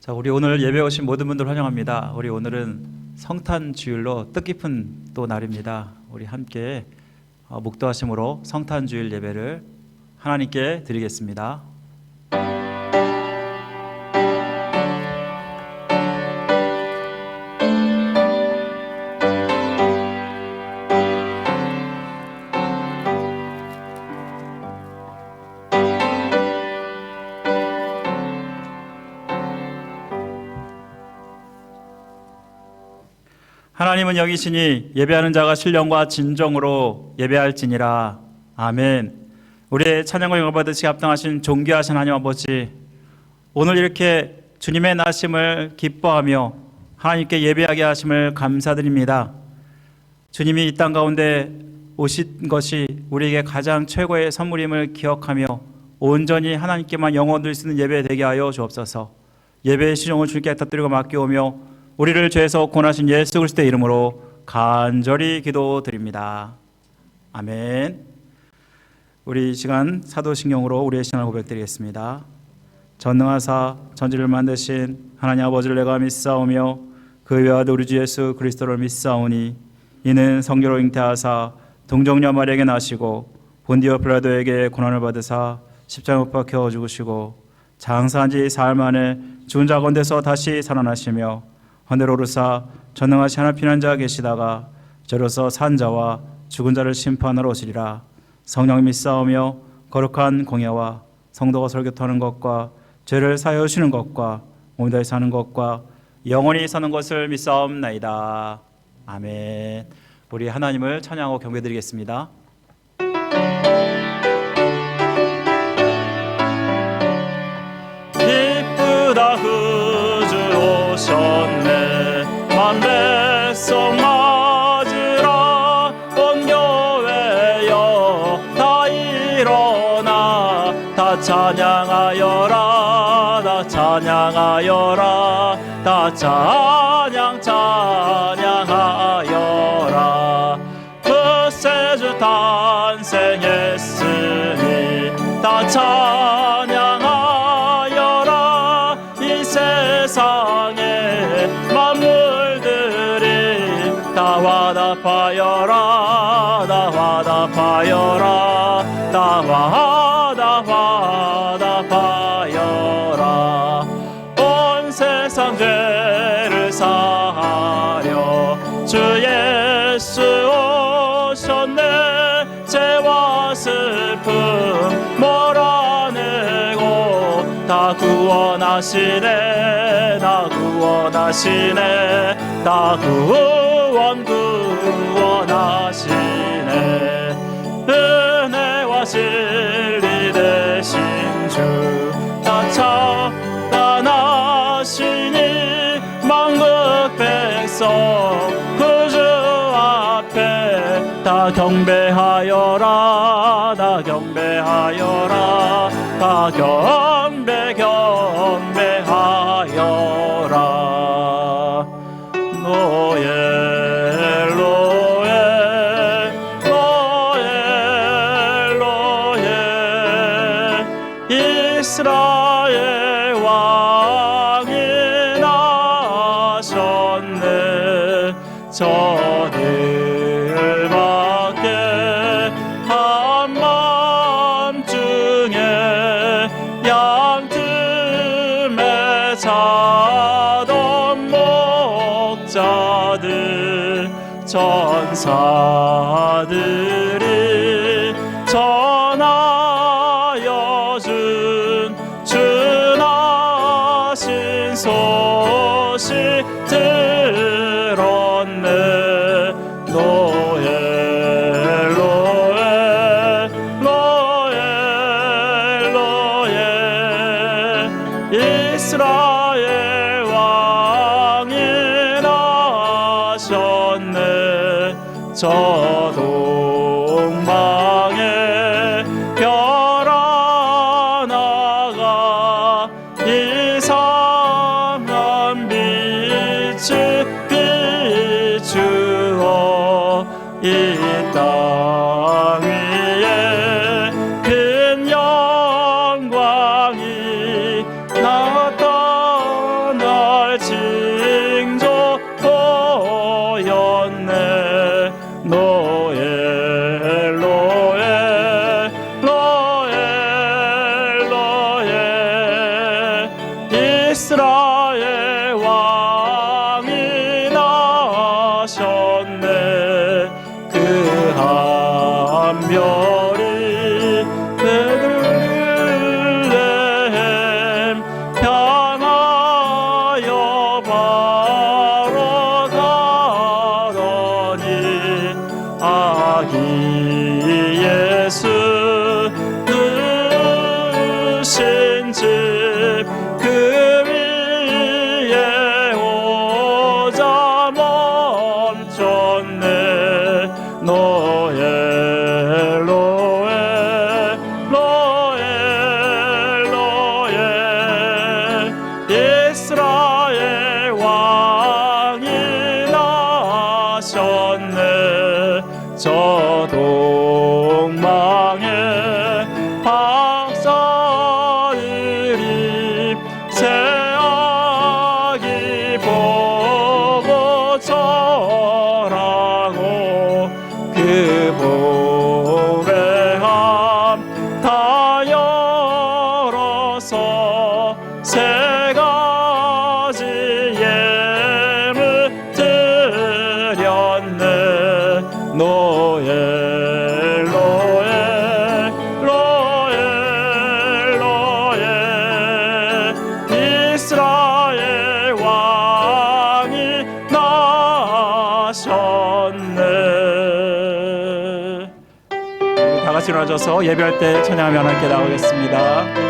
자, 우리 오늘 예배 오신 모든 분들 환영합니다. 우리 오늘은 성탄 주일로 뜻깊은 또 날입니다. 우리 함께 묵도하심으로 성탄 주일 예배를 하나님께 드리겠습니다. 하나님은 여기시니 예배하는 자가 신령과 진정으로 예배할지니라. 아멘. 우리의 찬양과 영광을 받으시기 합당하신 존귀하신 하나님 아버지, 오늘 이렇게 주님의 나심을 기뻐하며 하나님께 예배하게 하심을 감사드립니다. 주님이 이 땅 가운데 오신 것이 우리에게 가장 최고의 선물임을 기억하며 온전히 하나님께만 영혼 드릴 수 있는 예배 되게 하여 주옵소서. 예배의 시종을 주님께 엎드리고 맡겨오며 우리를 죄에서 구원하신 예수 그리스도의 이름으로 간절히 기도드립니다. 아멘. 우리 이 시간 사도신경으로 우리의 신앙을 고백드리겠습니다. 전능하사 전지를 만드신 하나님 아버지를 내가 믿사오며 그 외아들 우리 주 예수 그리스도를 믿사오니 이는 성령으로 잉태하사 동정녀 마리아에게 나시고 본디오 빌라도에게 고난을 받으사 십자가에 못 박혀 죽으시고 장사한 지 사흘 만에 죽은 자 가운데서 다시 살아나시며 하늘 오르사 전능하신 하나님 피난자 계시다가 저로서 산 자와 죽은 자를 심판하러 오시리라. 성령 믿사오며 거룩한 공예와 성도가 설교하는 것과 죄를 사하여 주시는 것과 몸 다해 사는 것과 영원히 사는 것을 믿사옵나이다. 아멘. 우리 하나님을 찬양하고 경배드리겠습니다. 기쁘다 그주 오셨네. 백성 맞으라. 온 교회여 다 일어나 다 찬양하여라. 다 찬양하여라. 다 찬양하여라. 그 새 주 탄생했으니 다 찬양하여라. 이 세상에 다 화답하여라. 다 화답하여라. 다 화답하여라. 온 세상 죄를 사하려 주 예수 오셨네. 죄와 슬픔 몰아내고 다 구원하시네. 다 구원하시네. 다 구원하시네. 은혜와 진리 되신 주 다 찬양하시니 만국 백성 그 주 앞에 다 경배하여라. 다 경배하여라. 다 경배하여라. 노예 이스라엘 왕이 나셨네. 저들 밖에 한밤중에 양틈에 자던 목자들 천사들이 전하여 준 주나신 소식 들었네. 노예 노예 노예 노예 이스라엘 왕이 나셨네. 저 동방에 별 하나가 이상한 빛을 비추어 이 땅 위에 큰 영광이 나타나 이스라엘 왕이 나셨네. 그 한 별이 베들레헴 향하여 바로 가더니 아기 예수 누신 집 그 위에 오자 멈췄네. 노에 로에 로에 로에 이스라엘 왕이 나셨네. 저 동방에 박사들이 새 아기 보고 절하고 그 볼에 다 열어서 세 가지 예물 드렸네. 노에 로에 로에 로에 이스라엘 왕이 나셨네. 우리 다 같이 일어나셔서 예배할 때 찬양하며 하나님께 나오겠습니다.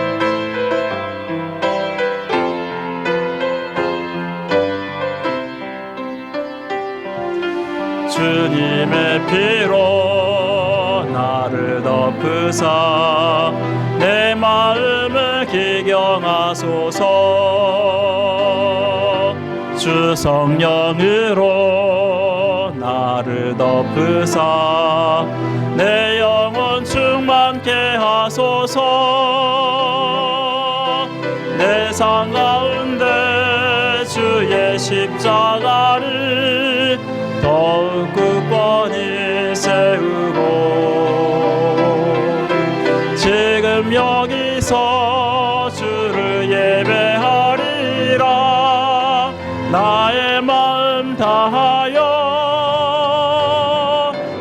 주님의 피로 나를 덮으사 내 마음을 기경하소서. 주 성령으로 나를 덮으사 내 영혼 충만케 하소서. 내 삶 가운데 주의 십자가를 더욱 굳건히 세우고 지금 여기서 주를 예배하리라. 나의 마음 다하여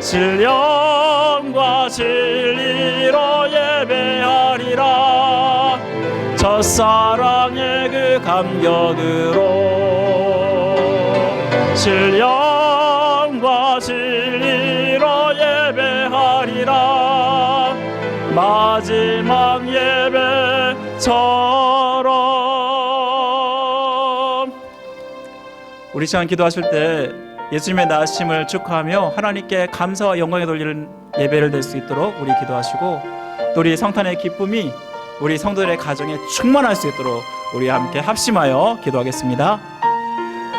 신령과 진리로 예배하리라. 첫사랑의 그 감격으로 신령과 진리로 예배하리라. 마지막 예배처럼. 우리 시간 기도하실 때 예수님의 나으심을 축하하며 하나님께 감사와 영광에 돌리는 예배를 될 수 있도록 우리 기도하시고, 또 우리 성탄의 기쁨이 우리 성도들의 가정에 충만할 수 있도록 우리 함께 합심하여 기도하겠습니다.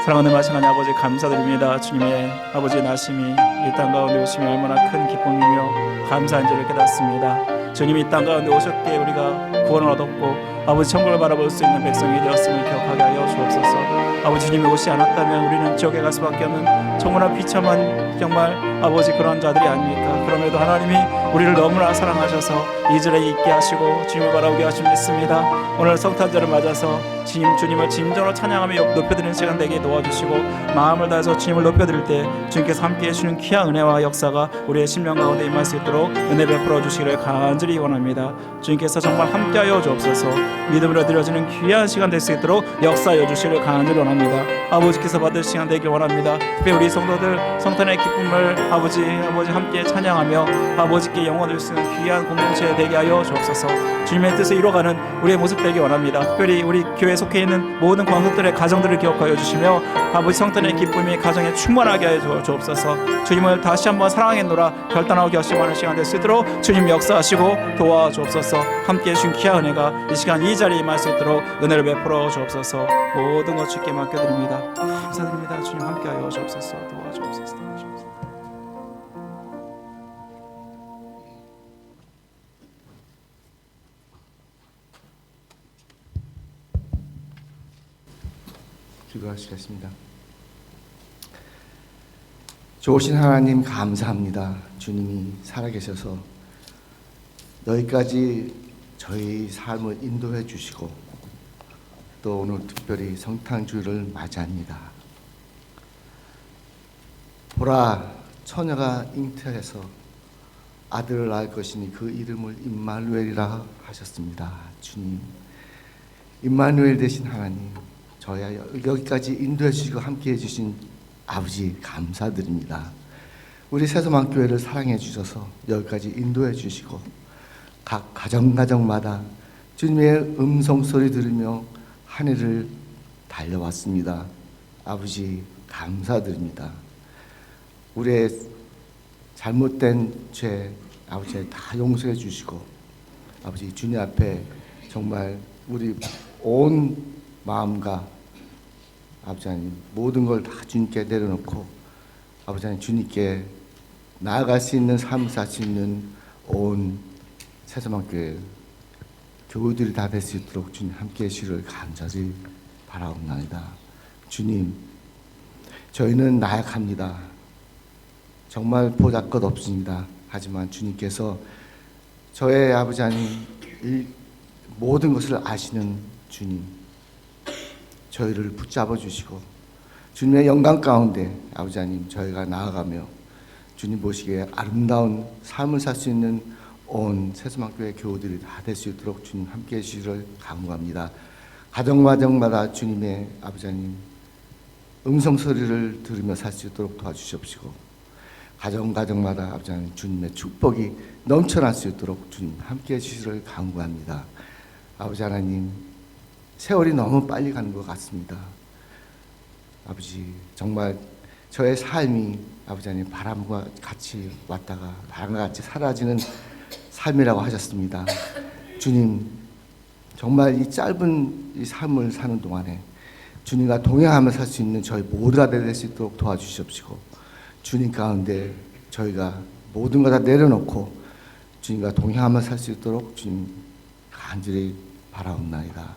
사랑하는 말씀 하나님 아버지 감사드립니다. 주님의 아버지의 나심이 이 땅 가운데 오심이 얼마나 큰 기쁨이며 감사한지를 깨닫습니다. 주님이 이 땅 가운데 오셨기에 우리가 구원을 얻었고 아버지 천국을 바라볼 수 있는 백성이 되었음을 기억하게 하여 주옵소서. 아버지 주님이 오시 않았다면 우리는 지옥에 갈 수밖에 없는 정말 비참한 정말 아버지 그런 자들이 아닙니까? 그럼에도 하나님이 우리를 너무나 사랑하셔서 이절에 있게 하시고 주님을 바라보게 하심 믿습니다. 오늘 성탄절을 맞아서 주님을 진정으로 찬양하며 높여드리는 시간 되게 도와주시고, 마음을 다해서 주님을 높여드릴 때 주님께서 함께해 주시는 귀한 은혜와 역사가 우리의 심령 가운데 임할 수 있도록 은혜 베풀어 주시기를 간절히 원합니다. 주님께서 정말 함께하여 주옵소서. 믿음으로 드려지는 귀한 시간 될 수 있도록 역사하여 주시기를 간절히 원합니다. 아버지께서 받을 시간 되길 원합니다. 특히 우리 성도들 성탄의 기쁨을 아버지 함께 찬양하며 아버지께 영원을 쓰는 귀한 공동체 되게 하여 주옵소서. 주님의 뜻을 이뤄가는 우리의 모습 되기 원합니다. 특별히 우리 교회에 속해 있는 모든 광석들의 가정들을 기억하여 주시며 아버지 성탄의 기쁨이 가정에 충만하게 하여 주옵소서. 주님을 다시 한번 사랑하겠노라 결단하고 결심하는 시간 될 수 있도록 주님 역사하시고 도와주옵소서. 함께해 주신 귀한 은혜가 이 시간 이 자리에 임할 수 있도록 은혜를 베풀어 주옵소서. 모든 것 주께 맡겨드립니다. 감사드립니다. 주님 함께하여 주옵소서. 도와주옵소서. 기도하시겠습니다. 좋으신 하나님 감사합니다. 주님이 살아계셔서 여기까지 저희 삶을 인도해 주시고 또 오늘 특별히 성탄주를 맞이합니다. 보라, 처녀가 잉태해서 아들을 낳을 것이니 그 이름을 임마누엘이라 하셨습니다. 주님, 임마누엘 되신 하나님, 저야 여기까지 인도해 주시고 함께해 주신 아버지 감사드립니다. 우리 새소망교회를 사랑해 주셔서 여기까지 인도해 주시고 각 가정마다 주님의 음성소리 들으며 한 해를 달려왔습니다. 아버지 감사드립니다. 우리의 잘못된 죄 아버지 다 용서해 주시고 아버지 주님 앞에 정말 우리 온 마음과 아버지 하나님 모든 걸 다 주님께 내려놓고 아버지 하나님 주님께 나아갈 수 있는 삶을 살 수 있는 온 새소망교회 교우들이 다 될 수 있도록 주님 함께해 주시기를 간절히 바라옵나이다. 주님, 저희는 나약합니다. 정말 보잘것 없습니다. 하지만 주님께서 저의 아버지 하나님 이 모든 것을 아시는 주님, 저희를 붙잡아 주시고 주님의 영광 가운데 아버지 하나님 저희가 나아가며 주님 보시기에 아름다운 삶을 살 수 있는 온 새소망교회 교우들이 다 될 수 있도록 주님 함께해 주시기를 간구합니다. 가정마다 주님의 아버지 하나님 음성 소리를 들으며 살 수 있도록 도와주시옵시고 가정마다 아버지 하나님 주님의 축복이 넘쳐날 수 있도록 주님 함께해 주시기를 간구합니다. 아버지 하나님 세월이 너무 빨리 가는 것 같습니다. 아버지 정말 저의 삶이 아버지 하나님 바람과 같이 왔다가 바람과 같이 사라지는 삶이라고 하셨습니다. 주님 정말 이 짧은 이 삶을 사는 동안에 주님과 동행하며 살 수 있는 저희 모두가 될 수 있도록 도와주시옵시고 주님 가운데 저희가 모든 걸 다 내려놓고 주님과 동행하며 살 수 있도록 주님 간절히 바라옵나이다.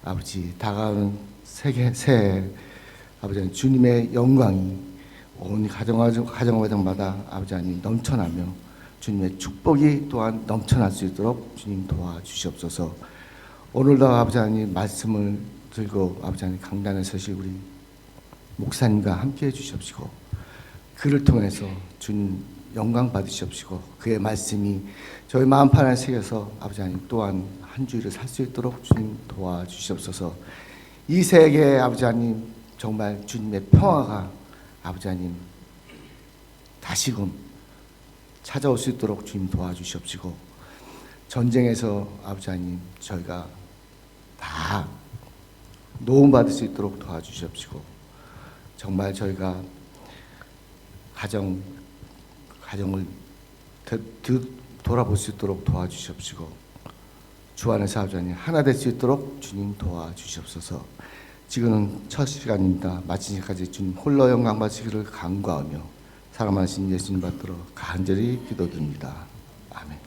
아버지 다가오는 새해 아버지 주님의 영광이 온 가정마다 아버지 하나님 넘쳐나며 주님의 축복이 또한 넘쳐날 수 있도록 주님 도와주시옵소서. 오늘도 아버지 하나님 말씀을 들고 아버지 하나님 강단에 서실 우리 목사님과 함께해 주시옵시고 그를 통해서 주님 영광 받으시옵시고 그의 말씀이 저희 마음판에 새겨서 아버지 하나님 또한 한 주일을 살 수 있도록 주님 도와주시옵소서. 이 세계에 아버지 하나님 정말 주님의 평화가 아버지 하나님 다시금 찾아올 수 있도록 주님 도와주시옵시고 전쟁에서 아버지 하나님 저희가 다 도움받을 수 있도록 도와주시옵시고 정말 저희가 가정을 돌아볼 수 있도록 도와주시옵시고 주 안에서 아버지 하나님 하나 될 수 있도록 주님 도와주시옵소서. 지금은 첫 시간입니다. 마친 시간까지 주님 홀로 영광 받으시기를 간구하며 사랑하신 예수님 받들어 간절히 기도드립니다. 아멘.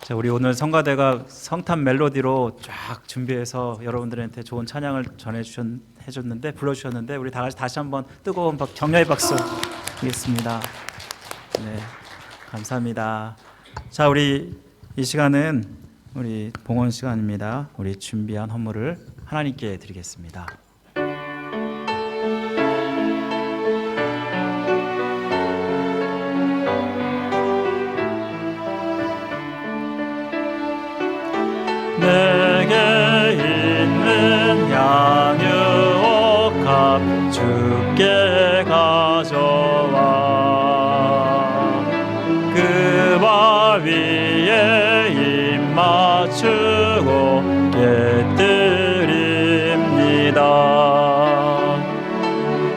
자, 우리 오늘 성가대가 성탄 멜로디로 쫙 준비해서 여러분들한테 좋은 찬양을 불러주셨는데 우리 다 같이 다시 한번 뜨거운 격려의 박수 드리겠습니다. 네, 감사합니다. 자, 우리 이 시간은 우리 봉헌 시간입니다. 우리 준비한 헌물을 하나님께 드리겠습니다. 내게 있는 양육값 주께 가져와 그 발 위에 입 맞추고 깨뜨립니다.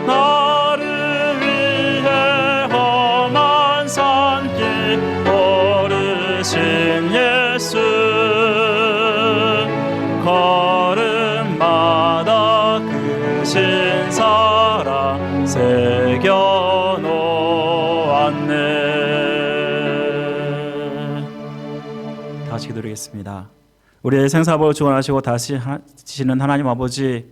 나를 위해 험한 산길 걸으신 예수 걸음마다 그 신사랑 새겨놓았네. 다시 기도드리겠습니다. 우리의 생사복을 주관하시고 다시 하시는 하나님 아버지,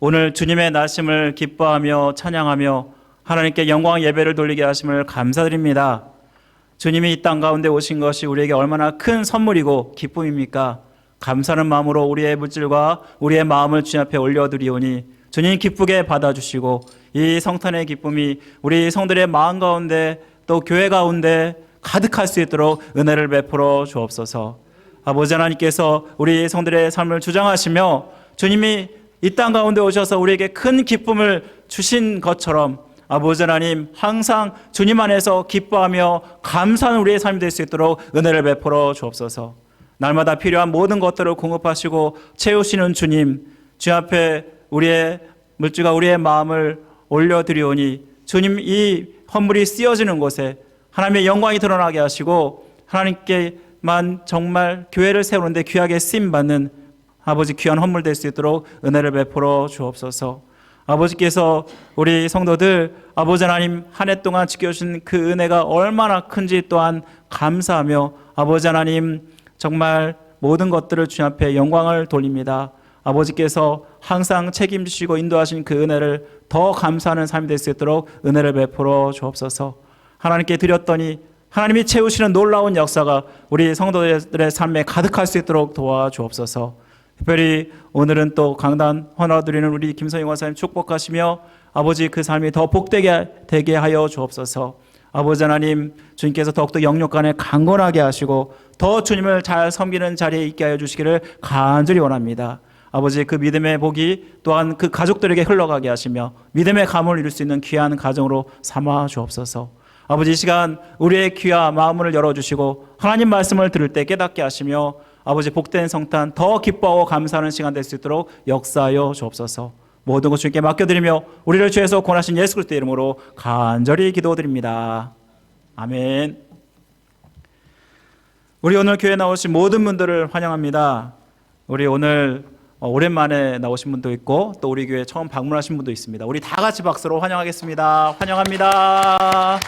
오늘 주님의 나심을 기뻐하며 찬양하며 하나님께 영광 예배를 돌리게 하심을 감사드립니다. 주님이 이 땅 가운데 오신 것이 우리에게 얼마나 큰 선물이고 기쁨입니까? 감사하는 마음으로 우리의 물질과 우리의 마음을 주님 앞에 올려드리오니 주님 기쁘게 받아주시고 이 성탄의 기쁨이 우리 성들의 마음 가운데 또 교회 가운데 가득할 수 있도록 은혜를 베풀어 주옵소서. 아버지 하나님께서 우리 성들의 삶을 주장하시며 주님이 이 땅 가운데 오셔서 우리에게 큰 기쁨을 주신 것처럼 아버지 하나님 항상 주님 안에서 기뻐하며 감사하는 우리의 삶이 될 수 있도록 은혜를 베풀어 주옵소서. 날마다 필요한 모든 것들을 공급하시고 채우시는 주님 앞에 우리의 물질과 우리의 마음을 올려드리오니 주님 이 헌물이 쓰여지는 곳에 하나님의 영광이 드러나게 하시고 하나님께만 정말 교회를 세우는데 귀하게 쓰임받는 아버지 귀한 헌물 될 수 있도록 은혜를 베풀어 주옵소서. 아버지께서 우리 성도들 아버지 하나님 한 해 동안 지켜주신 그 은혜가 얼마나 큰지 또한 감사하며 아버지 하나님 정말 모든 것들을 주님 앞에 영광을 돌립니다. 아버지께서 항상 책임지시고 인도하신 그 은혜를 더 감사하는 삶이 될 수 있도록 은혜를 베풀어 주옵소서. 하나님께 드렸더니 하나님이 채우시는 놀라운 역사가 우리 성도들의 삶에 가득할 수 있도록 도와주옵소서. 특별히 오늘은 또 강단 헌화드리는 우리 김성희 원사님 축복하시며 아버지 그 삶이 더 복되게 하여 주옵소서. 아버지 하나님 주님께서 더욱더 영육간에 강건하게 하시고 더 주님을 잘 섬기는 자리에 있게 하여 주시기를 간절히 원합니다. 아버지 그 믿음의 복이 또한 그 가족들에게 흘러가게 하시며 믿음의 가문을 이룰 수 있는 귀한 가정으로 삼아 주옵소서. 아버지 이 시간 우리의 귀와 마음을 열어주시고 하나님 말씀을 들을 때 깨닫게 하시며 아버지 복된 성탄 더 기뻐하고 감사하는 시간 될 수 있도록 역사하여 주옵소서. 모든 것 주님께 맡겨드리며 우리를 주에서 권하신 예수 그리스도의 이름으로 간절히 기도드립니다. 아멘. 우리 오늘 교회에 나오신 모든 분들을 환영합니다. 우리 오늘 오랜만에 나오신 분도 있고 또 우리 교회 처음 방문하신 분도 있습니다. 우리 다 같이 박수로 환영하겠습니다. 환영합니다.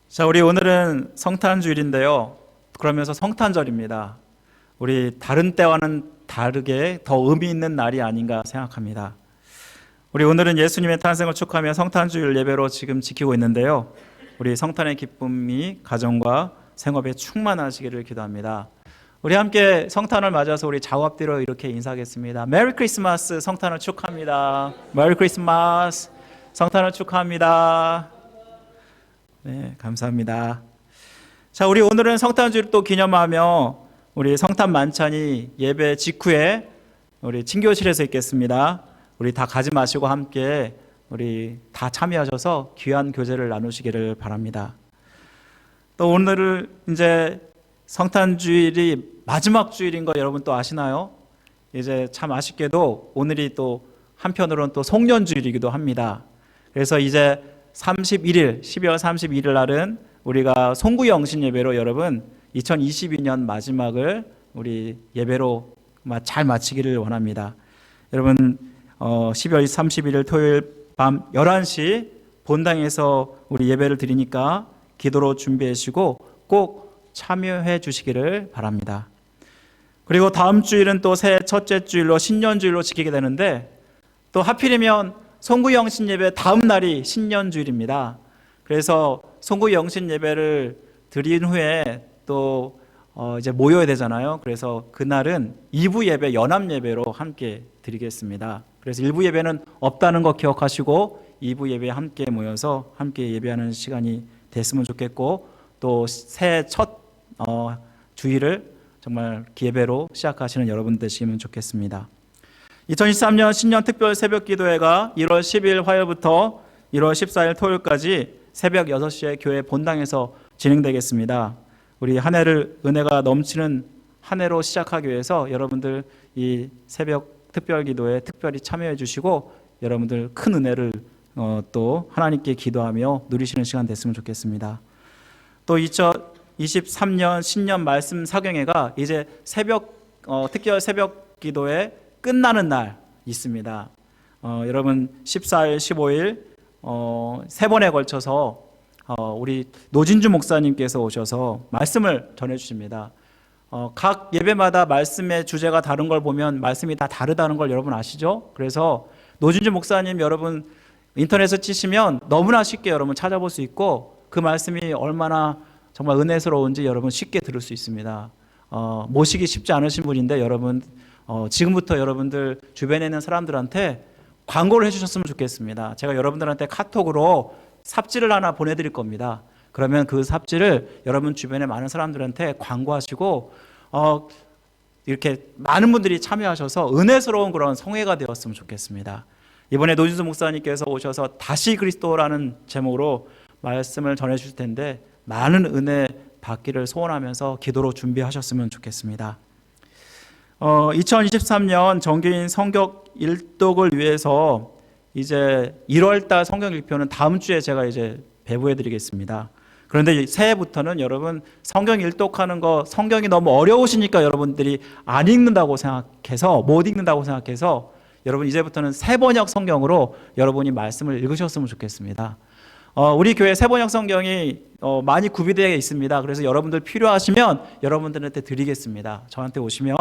자, 우리 오늘은 성탄주일인데요. 그러면서 성탄절입니다. 우리 다른 때와는 다르게 더 의미 있는 날이 아닌가 생각합니다. 우리 오늘은 예수님의 탄생을 축하하며 성탄주일 예배로 지금 지키고 있는데요. 우리 성탄의 기쁨이 가정과 생업에 충만하시기를 기도합니다. 우리 함께 성탄을 맞아서 우리 좌우앞뒤로 이렇게 인사하겠습니다. 메리 크리스마스. 성탄을 축하합니다. 메리 크리스마스. 성탄을 축하합니다. 네, 감사합니다. 자, 우리 오늘은 성탄주일 또 기념하며 우리 성탄 만찬이 예배 직후에 우리 친교실에서 있겠습니다. 우리 다 가지 마시고 함께 우리 다 참여하셔서 귀한 교제를 나누시기를 바랍니다. 또 오늘은 이제 성탄주일이 마지막 주일인 거 여러분 또 아시나요? 이제 참 아쉽게도 오늘이 또 한편으로는 또 송년주일이기도 합니다. 그래서 이제 12월 31일 날은 우리가 송구영신 예배로 여러분 2022년 마지막을 우리 예배로 잘 마치기를 원합니다. 여러분 12월 31일 토요일 밤 11시 본당에서 우리 예배를 드리니까 기도로 준비하시고 꼭 참여해 주시기를 바랍니다. 그리고 다음 주일은 또 새해 첫째 주일로 신년주일로 지키게 되는데 또 하필이면 송구영신 예배 다음 날이 신년주일입니다. 그래서 송구영신 예배를 드린 후에 또 이제 모여야 되잖아요. 그래서 그날은 2부 예배, 연합 예배로 함께 드리겠습니다. 그래서 1부 예배는 없다는 거 기억하시고 2부 예배에 함께 모여서 함께 예배하는 시간이 됐으면 좋겠고 또 새해 첫 주일을 정말 예배로 시작하시는 여러분 되시면 좋겠습니다. 2023년 신년 특별 새벽 기도회가 1월 10일 화요일부터 1월 14일 토요일까지 새벽 6시에 교회 본당에서 진행되겠습니다. 우리 한 해를 은혜가 넘치는 한 해로 시작하기 위해서 여러분들 이 새벽 특별 기도에 특별히 참여해 주시고 여러분들 큰 은혜를 또 하나님께 기도하며 누리시는 시간 됐으면 좋겠습니다. 또 2023년 신년 말씀 사경회가 이제 특별 새벽 기도회 끝나는 날 있습니다. 여러분 14일, 15일 세 번에 걸쳐서 우리 노진주 목사님께서 오셔서 말씀을 전해주십니다. 각 예배마다 말씀의 주제가 다른 걸 보면 말씀이 다 다르다는 걸 여러분 아시죠? 그래서 노진주 목사님 여러분 인터넷에 치시면 너무나 쉽게 여러분 찾아볼 수 있고 그 말씀이 얼마나 정말 은혜스러운지 여러분 쉽게 들을 수 있습니다. 모시기 쉽지 않으신 분인데 여러분 지금부터 여러분들 주변에 있는 사람들한테 광고를 해주셨으면 좋겠습니다. 제가 여러분들한테 카톡으로 삽질을 하나 보내드릴 겁니다. 그러면 그 삽질을 여러분 주변에 많은 사람들한테 광고하시고 이렇게 많은 분들이 참여하셔서 은혜스러운 그런 성회가 되었으면 좋겠습니다. 이번에 노진수 목사님께서 오셔서 다시 그리스도라는 제목으로 말씀을 전해 주실 텐데 많은 은혜 받기를 소원하면서 기도로 준비하셨으면 좋겠습니다. 2023년 정기인 성경 일독을 위해서 이제 1월달 성경 일표는 다음 주에 제가 이제 배부해 드리겠습니다. 그런데 새해부터는 여러분 성경 일독하는 거 성경이 너무 어려우시니까 여러분들이 안 읽는다고 생각해서 못 읽는다고 생각해서 여러분 이제부터는 새번역 성경으로 여러분이 말씀을 읽으셨으면 좋겠습니다. 우리 교회 새번역 성경이 많이 구비되어 있습니다. 그래서 여러분들 필요하시면 여러분들한테 드리겠습니다. 저한테 오시면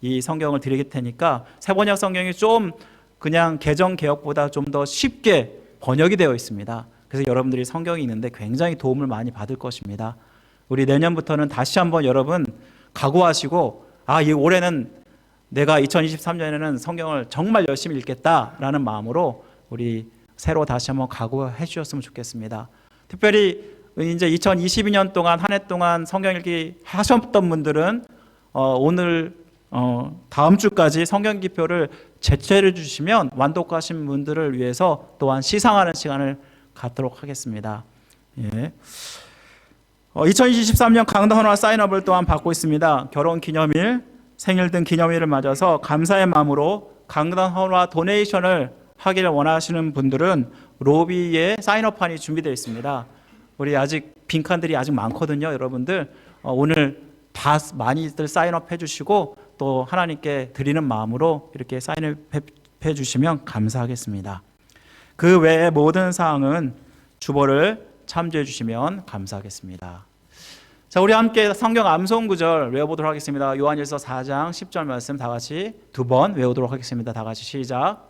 이 성경을 드릴 테니까 새번역 성경이 좀 그냥 개정 개혁보다 좀 더 쉽게 번역이 되어 있습니다. 그래서 여러분들이 성경이 있는데 굉장히 도움을 많이 받을 것입니다. 우리 내년부터는 다시 한번 여러분 각오하시고 이 올해는 내가 2023년에는 성경을 정말 열심히 읽겠다라는 마음으로 우리 새로 다시 한번 각오해 주셨으면 좋겠습니다. 특별히 이제 2022년 동안 한 해 동안 성경 읽기 하셨던 분들은 오늘 다음 주까지 성경 기표를 제출해 주시면 완독하신 분들을 위해서 또한 시상하는 시간을 갖도록 하겠습니다. 예. 2023년 강단화 사인업을 또한 받고 있습니다. 결혼 기념일, 생일 등 기념일을 맞아서 감사의 마음으로 강단화 도네이션을 하기를 원하시는 분들은 로비에 사인업판이 준비되어 있습니다. 우리 아직 빈칸들이 아직 많거든요. 여러분들 오늘 다 많이들 사인업 해주시고 또 하나님께 드리는 마음으로 이렇게 사인해 주시면 감사하겠습니다. 그 외의 모든 사항은 주보를 참조해 주시면 감사하겠습니다. 자, 우리 함께 성경 암송 구절 외워보도록 하겠습니다. 요한일서 4장 10절 말씀 다 같이 두 번 외우도록 하겠습니다. 다 같이 시작.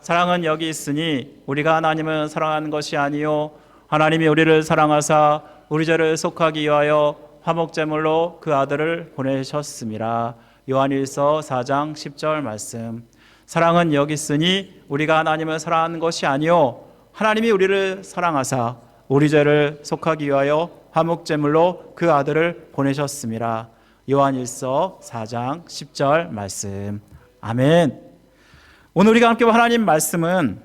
사랑은 여기 있으니 우리가 하나님을 사랑하는 것이 아니요 하나님이 우리를 사랑하사 우리 죄를 속하기 위하여 화목제물로 그 아들을 보내셨음이라. 요한일서 4장 10절 말씀. 사랑은 여기 있으니 우리가 하나님을 사랑하는 것이 아니요 하나님이 우리를 사랑하사 우리 죄를 속하기 위하여 화목제물로 그 아들을 보내셨음이라. 요한일서 4장 10절 말씀. 아멘. 오늘 우리가 함께 볼 하나님 말씀은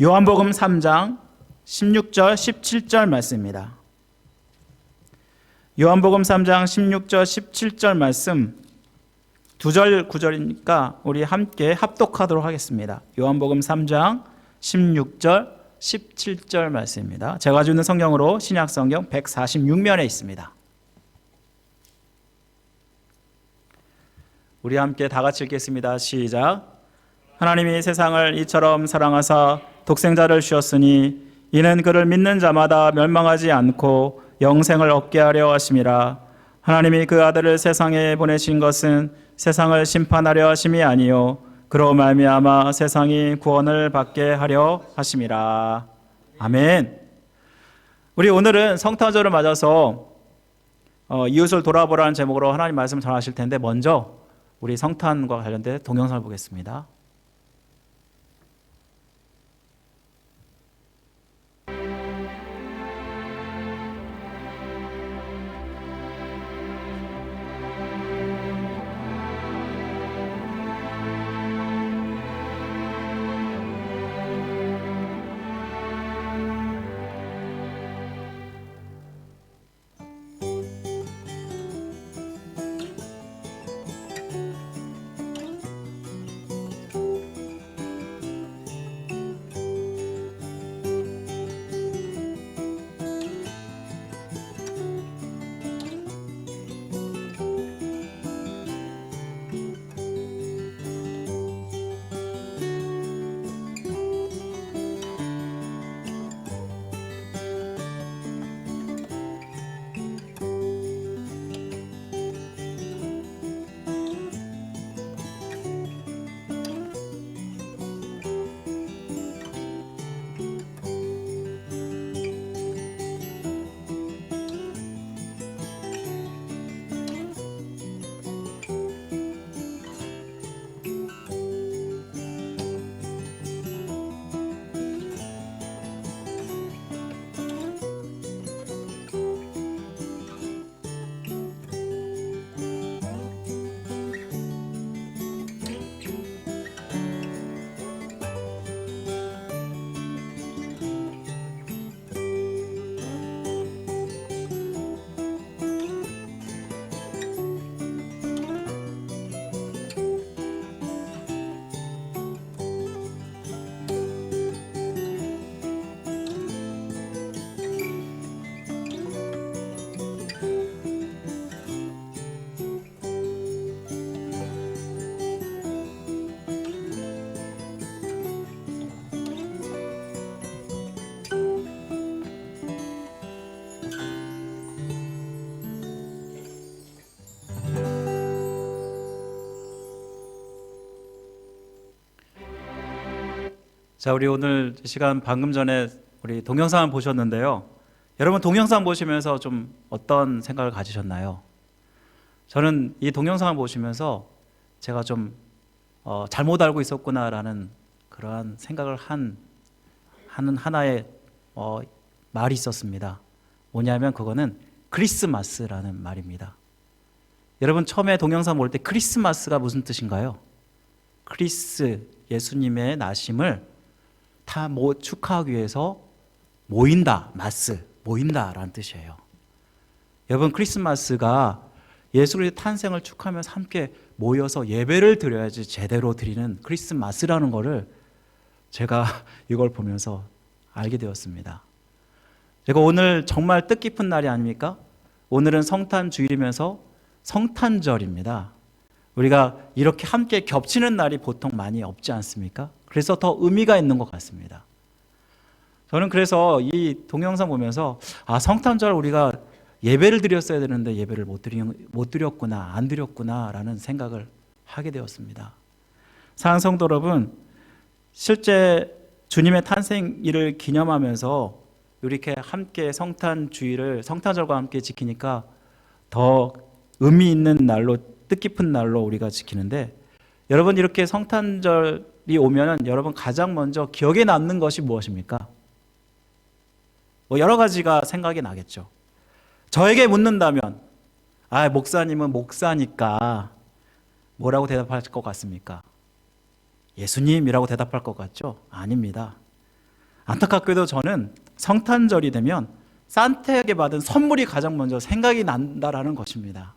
요한복음 3장 16절 17절 말씀입니다. 요한복음 3장 16절 17절 말씀 두 절 구절이니까 우리 함께 합독하도록 하겠습니다. 요한복음 3장 16절 17절 말씀입니다. 제가 가지고 있는 성경으로 신약성경 146면에 있습니다. 우리 함께 다 같이 읽겠습니다. 시작. 하나님이 세상을 이처럼 사랑하사 독생자를 주셨으니 이는 그를 믿는 자마다 멸망하지 않고 영생을 얻게 하려 하심이라. 하나님이 그 아들을 세상에 보내신 것은 세상을 심판하려 하심이 아니요 그로 말미암아 세상이 구원을 받게 하려 하심이라. 아멘. 우리 오늘은 성탄절을 맞아서 이웃을 돌아보라는 제목으로 하나님 말씀 전하실 텐데, 먼저 우리 성탄과 관련된 동영상을 보겠습니다. 자, 우리 오늘 시간 방금 전에 우리 동영상을 보셨는데요. 여러분 동영상 보시면서 좀 어떤 생각을 가지셨나요? 저는 이 동영상을 보시면서 제가 좀 잘못 알고 있었구나라는 그러한 생각을 하는 하나의 말이 있었습니다. 뭐냐면 그거는 크리스마스라는 말입니다. 여러분 처음에 동영상 볼 때 크리스마스가 무슨 뜻인가요? 크리스, 예수님의 나심을 다 축하하기 위해서 모인다, 마스, 모인다라는 뜻이에요. 여러분 크리스마스가 예수 그리스도의 탄생을 축하하면서 함께 모여서 예배를 드려야지 제대로 드리는 크리스마스라는 거를 제가 이걸 보면서 알게 되었습니다. 제가 오늘 정말 뜻깊은 날이 아닙니까? 오늘은 성탄 주일이면서 성탄절입니다. 우리가 이렇게 함께 겹치는 날이 보통 많이 없지 않습니까? 그래서 더 의미가 있는 것 같습니다. 저는 그래서 이 동영상 보면서 성탄절 우리가 예배를 드렸어야 되는데 예배를 못 드렸구나, 안 드렸구나 라는 생각을 하게 되었습니다. 사랑하는 성도 여러분, 실제 주님의 탄생일을 기념하면서 이렇게 함께 성탄절과 함께 지키니까 더 의미 있는 날로, 뜻깊은 날로 우리가 지키는데, 여러분 이렇게 성탄절이 오면은 여러분 가장 먼저 기억에 남는 것이 무엇입니까? 여러 가지가 생각이 나겠죠. 저에게 묻는다면 목사님은 목사니까 뭐라고 대답할 것 같습니까? 예수님이라고 대답할 것 같죠? 아닙니다. 안타깝게도 저는 성탄절이 되면 산타에게 받은 선물이 가장 먼저 생각이 난다라는 것입니다.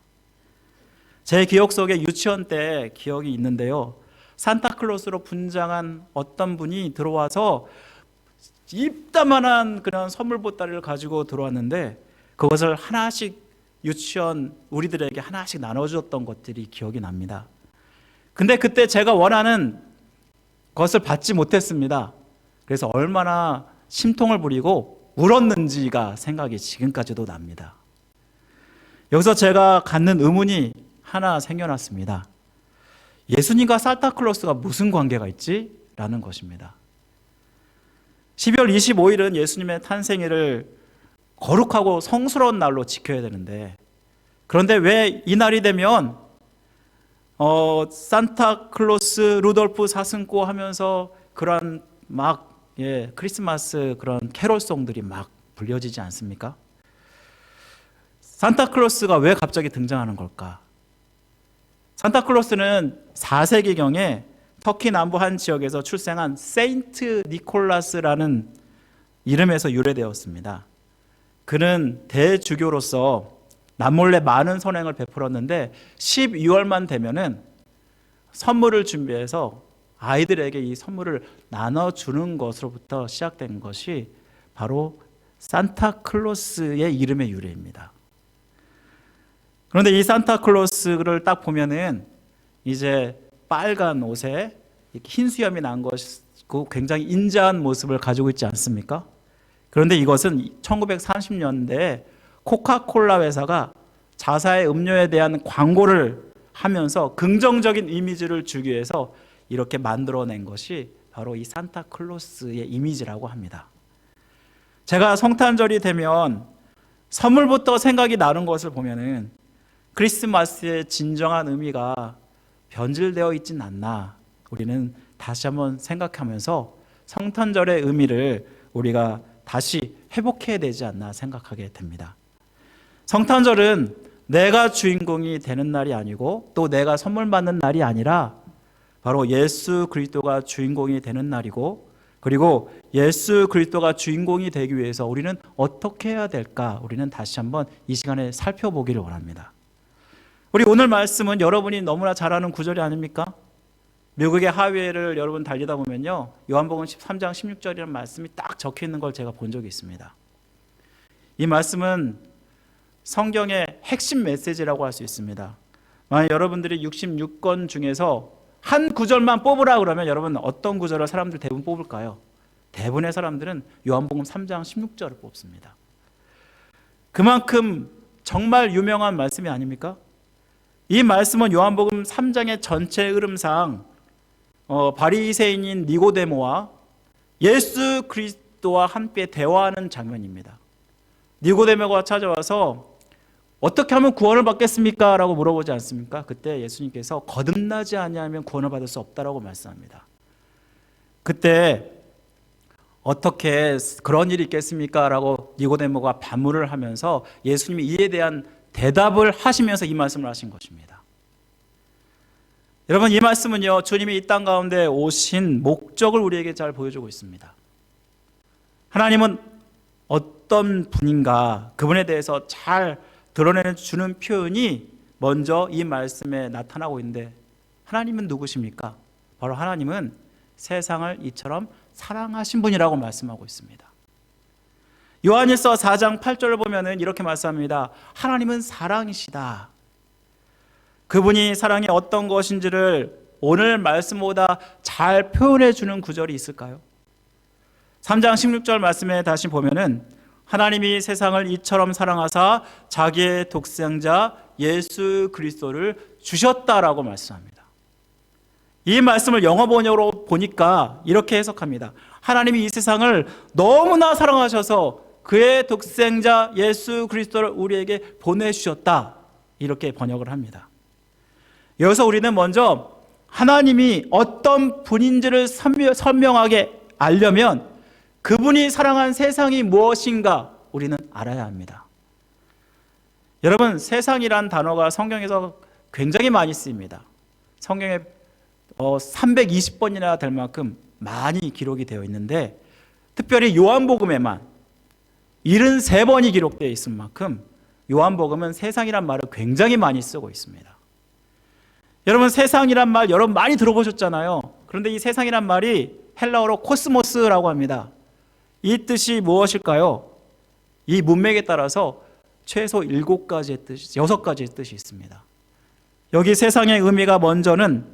제 기억 속에 유치원 때 기억이 있는데요. 산타클로스로 분장한 어떤 분이 들어와서 입다만한 그런 선물 보따리를 가지고 들어왔는데 그것을 하나씩 유치원 우리들에게 하나씩 나눠주었던 것들이 기억이 납니다. 근데 그때 제가 원하는 것을 받지 못했습니다. 그래서 얼마나 심통을 부리고 울었는지가 생각이 지금까지도 납니다. 여기서 제가 갖는 의문이 하나 생겨났습니다. 예수님과 산타클로스가 무슨 관계가 있지? 라는 것입니다. 12월 25일은 예수님의 탄생일을 거룩하고 성스러운 날로 지켜야 되는데, 그런데 왜 이 날이 되면 산타클로스, 루돌프 사슴고 하면서 그런 크리스마스 그런 캐롤송들이 막 불려지지 않습니까? 산타클로스가 왜 갑자기 등장하는 걸까? 산타클로스는 4세기경에 터키 남부 한 지역에서 출생한 세인트 니콜라스라는 이름에서 유래되었습니다. 그는 대주교로서 남몰래 많은 선행을 베풀었는데 12월만 되면은 선물을 준비해서 아이들에게 이 선물을 나눠주는 것으로부터 시작된 것이 바로 산타클로스의 이름의 유래입니다. 그런데 이 산타클로스를 딱 보면은 이제 빨간 옷에 흰 수염이 난 것이고 굉장히 인자한 모습을 가지고 있지 않습니까? 그런데 이것은 1930년대에 코카콜라 회사가 자사의 음료에 대한 광고를 하면서 긍정적인 이미지를 주기 위해서 이렇게 만들어낸 것이 바로 이 산타클로스의 이미지라고 합니다. 제가 성탄절이 되면 선물부터 생각이 나는 것을 보면은 크리스마스의 진정한 의미가 변질되어 있진 않나, 우리는 다시 한번 생각하면서 성탄절의 의미를 우리가 다시 회복해야 되지 않나 생각하게 됩니다. 성탄절은 내가 주인공이 되는 날이 아니고 또 내가 선물 받는 날이 아니라 바로 예수 그리스도가 주인공이 되는 날이고, 그리고 예수 그리스도가 주인공이 되기 위해서 우리는 어떻게 해야 될까, 우리는 다시 한번 이 시간에 살펴보기를 원합니다. 우리 오늘 말씀은 여러분이 너무나 잘 아는 구절이 아닙니까? 미국의 하회를 여러분 달리다 보면요, 요한복음 13장 16절이라는 말씀이 딱 적혀 있는 걸 제가 본 적이 있습니다. 이 말씀은 성경의 핵심 메시지라고 할 수 있습니다. 만약 여러분들이 66권 중에서 한 구절만 뽑으라 그러면 여러분 어떤 구절을 사람들 대부분 뽑을까요? 대부분의 사람들은 요한복음 3장 16절을 뽑습니다. 그만큼 정말 유명한 말씀이 아닙니까? 이 말씀은 요한복음 3장의 전체 흐름상 바리새인인 니고데모와 예수 그리스도와 함께 대화하는 장면입니다. 니고데모가 찾아와서 어떻게 하면 구원을 받겠습니까? 라고 물어보지 않습니까? 그때 예수님께서 거듭나지 아니하면 구원을 받을 수 없다라고 말씀합니다. 그때 어떻게 그런 일이 있겠습니까? 라고 니고데모가 반문을 하면서 예수님이 이에 대한 대답을 하시면서 이 말씀을 하신 것입니다. 여러분, 이 말씀은요, 주님이 이 땅 가운데 오신 목적을 우리에게 잘 보여주고 있습니다. 하나님은 어떤 분인가, 그분에 대해서 잘 드러내 주는 표현이 먼저 이 말씀에 나타나고 있는데, 하나님은 누구십니까? 바로 하나님은 세상을 이처럼 사랑하신 분이라고 말씀하고 있습니다. 요한일서 4장 8절을 보면은 이렇게 말씀합니다. 하나님은 사랑이시다. 그분이 사랑이 어떤 것인지를 오늘 말씀보다 잘 표현해 주는 구절이 있을까요? 3장 16절 말씀에 다시 보면은 하나님이 세상을 이처럼 사랑하사 자기의 독생자 예수 그리스도를 주셨다라고 말씀합니다. 이 말씀을 영어 번역으로 보니까 이렇게 해석합니다. 하나님이 이 세상을 너무나 사랑하셔서 그의 독생자 예수 그리스도를 우리에게 보내주셨다, 이렇게 번역을 합니다. 여기서 우리는 먼저 하나님이 어떤 분인지를 선명하게 알려면 그분이 사랑한 세상이 무엇인가 우리는 알아야 합니다. 여러분, 세상이란 단어가 성경에서 굉장히 많이 쓰입니다. 성경에 320번이나 될 만큼 많이 기록이 되어 있는데, 특별히 요한복음에만 73번이 기록되어 있을 만큼 요한복음은 세상이란 말을 굉장히 많이 쓰고 있습니다. 여러분, 세상이란 말 여러분 많이 들어보셨잖아요. 그런데 이 세상이란 말이 헬라어로 코스모스라고 합니다. 이 뜻이 무엇일까요? 이 문맥에 따라서 최소 7가지의 뜻, 6가지의 뜻이 있습니다. 여기 세상의 의미가 먼저는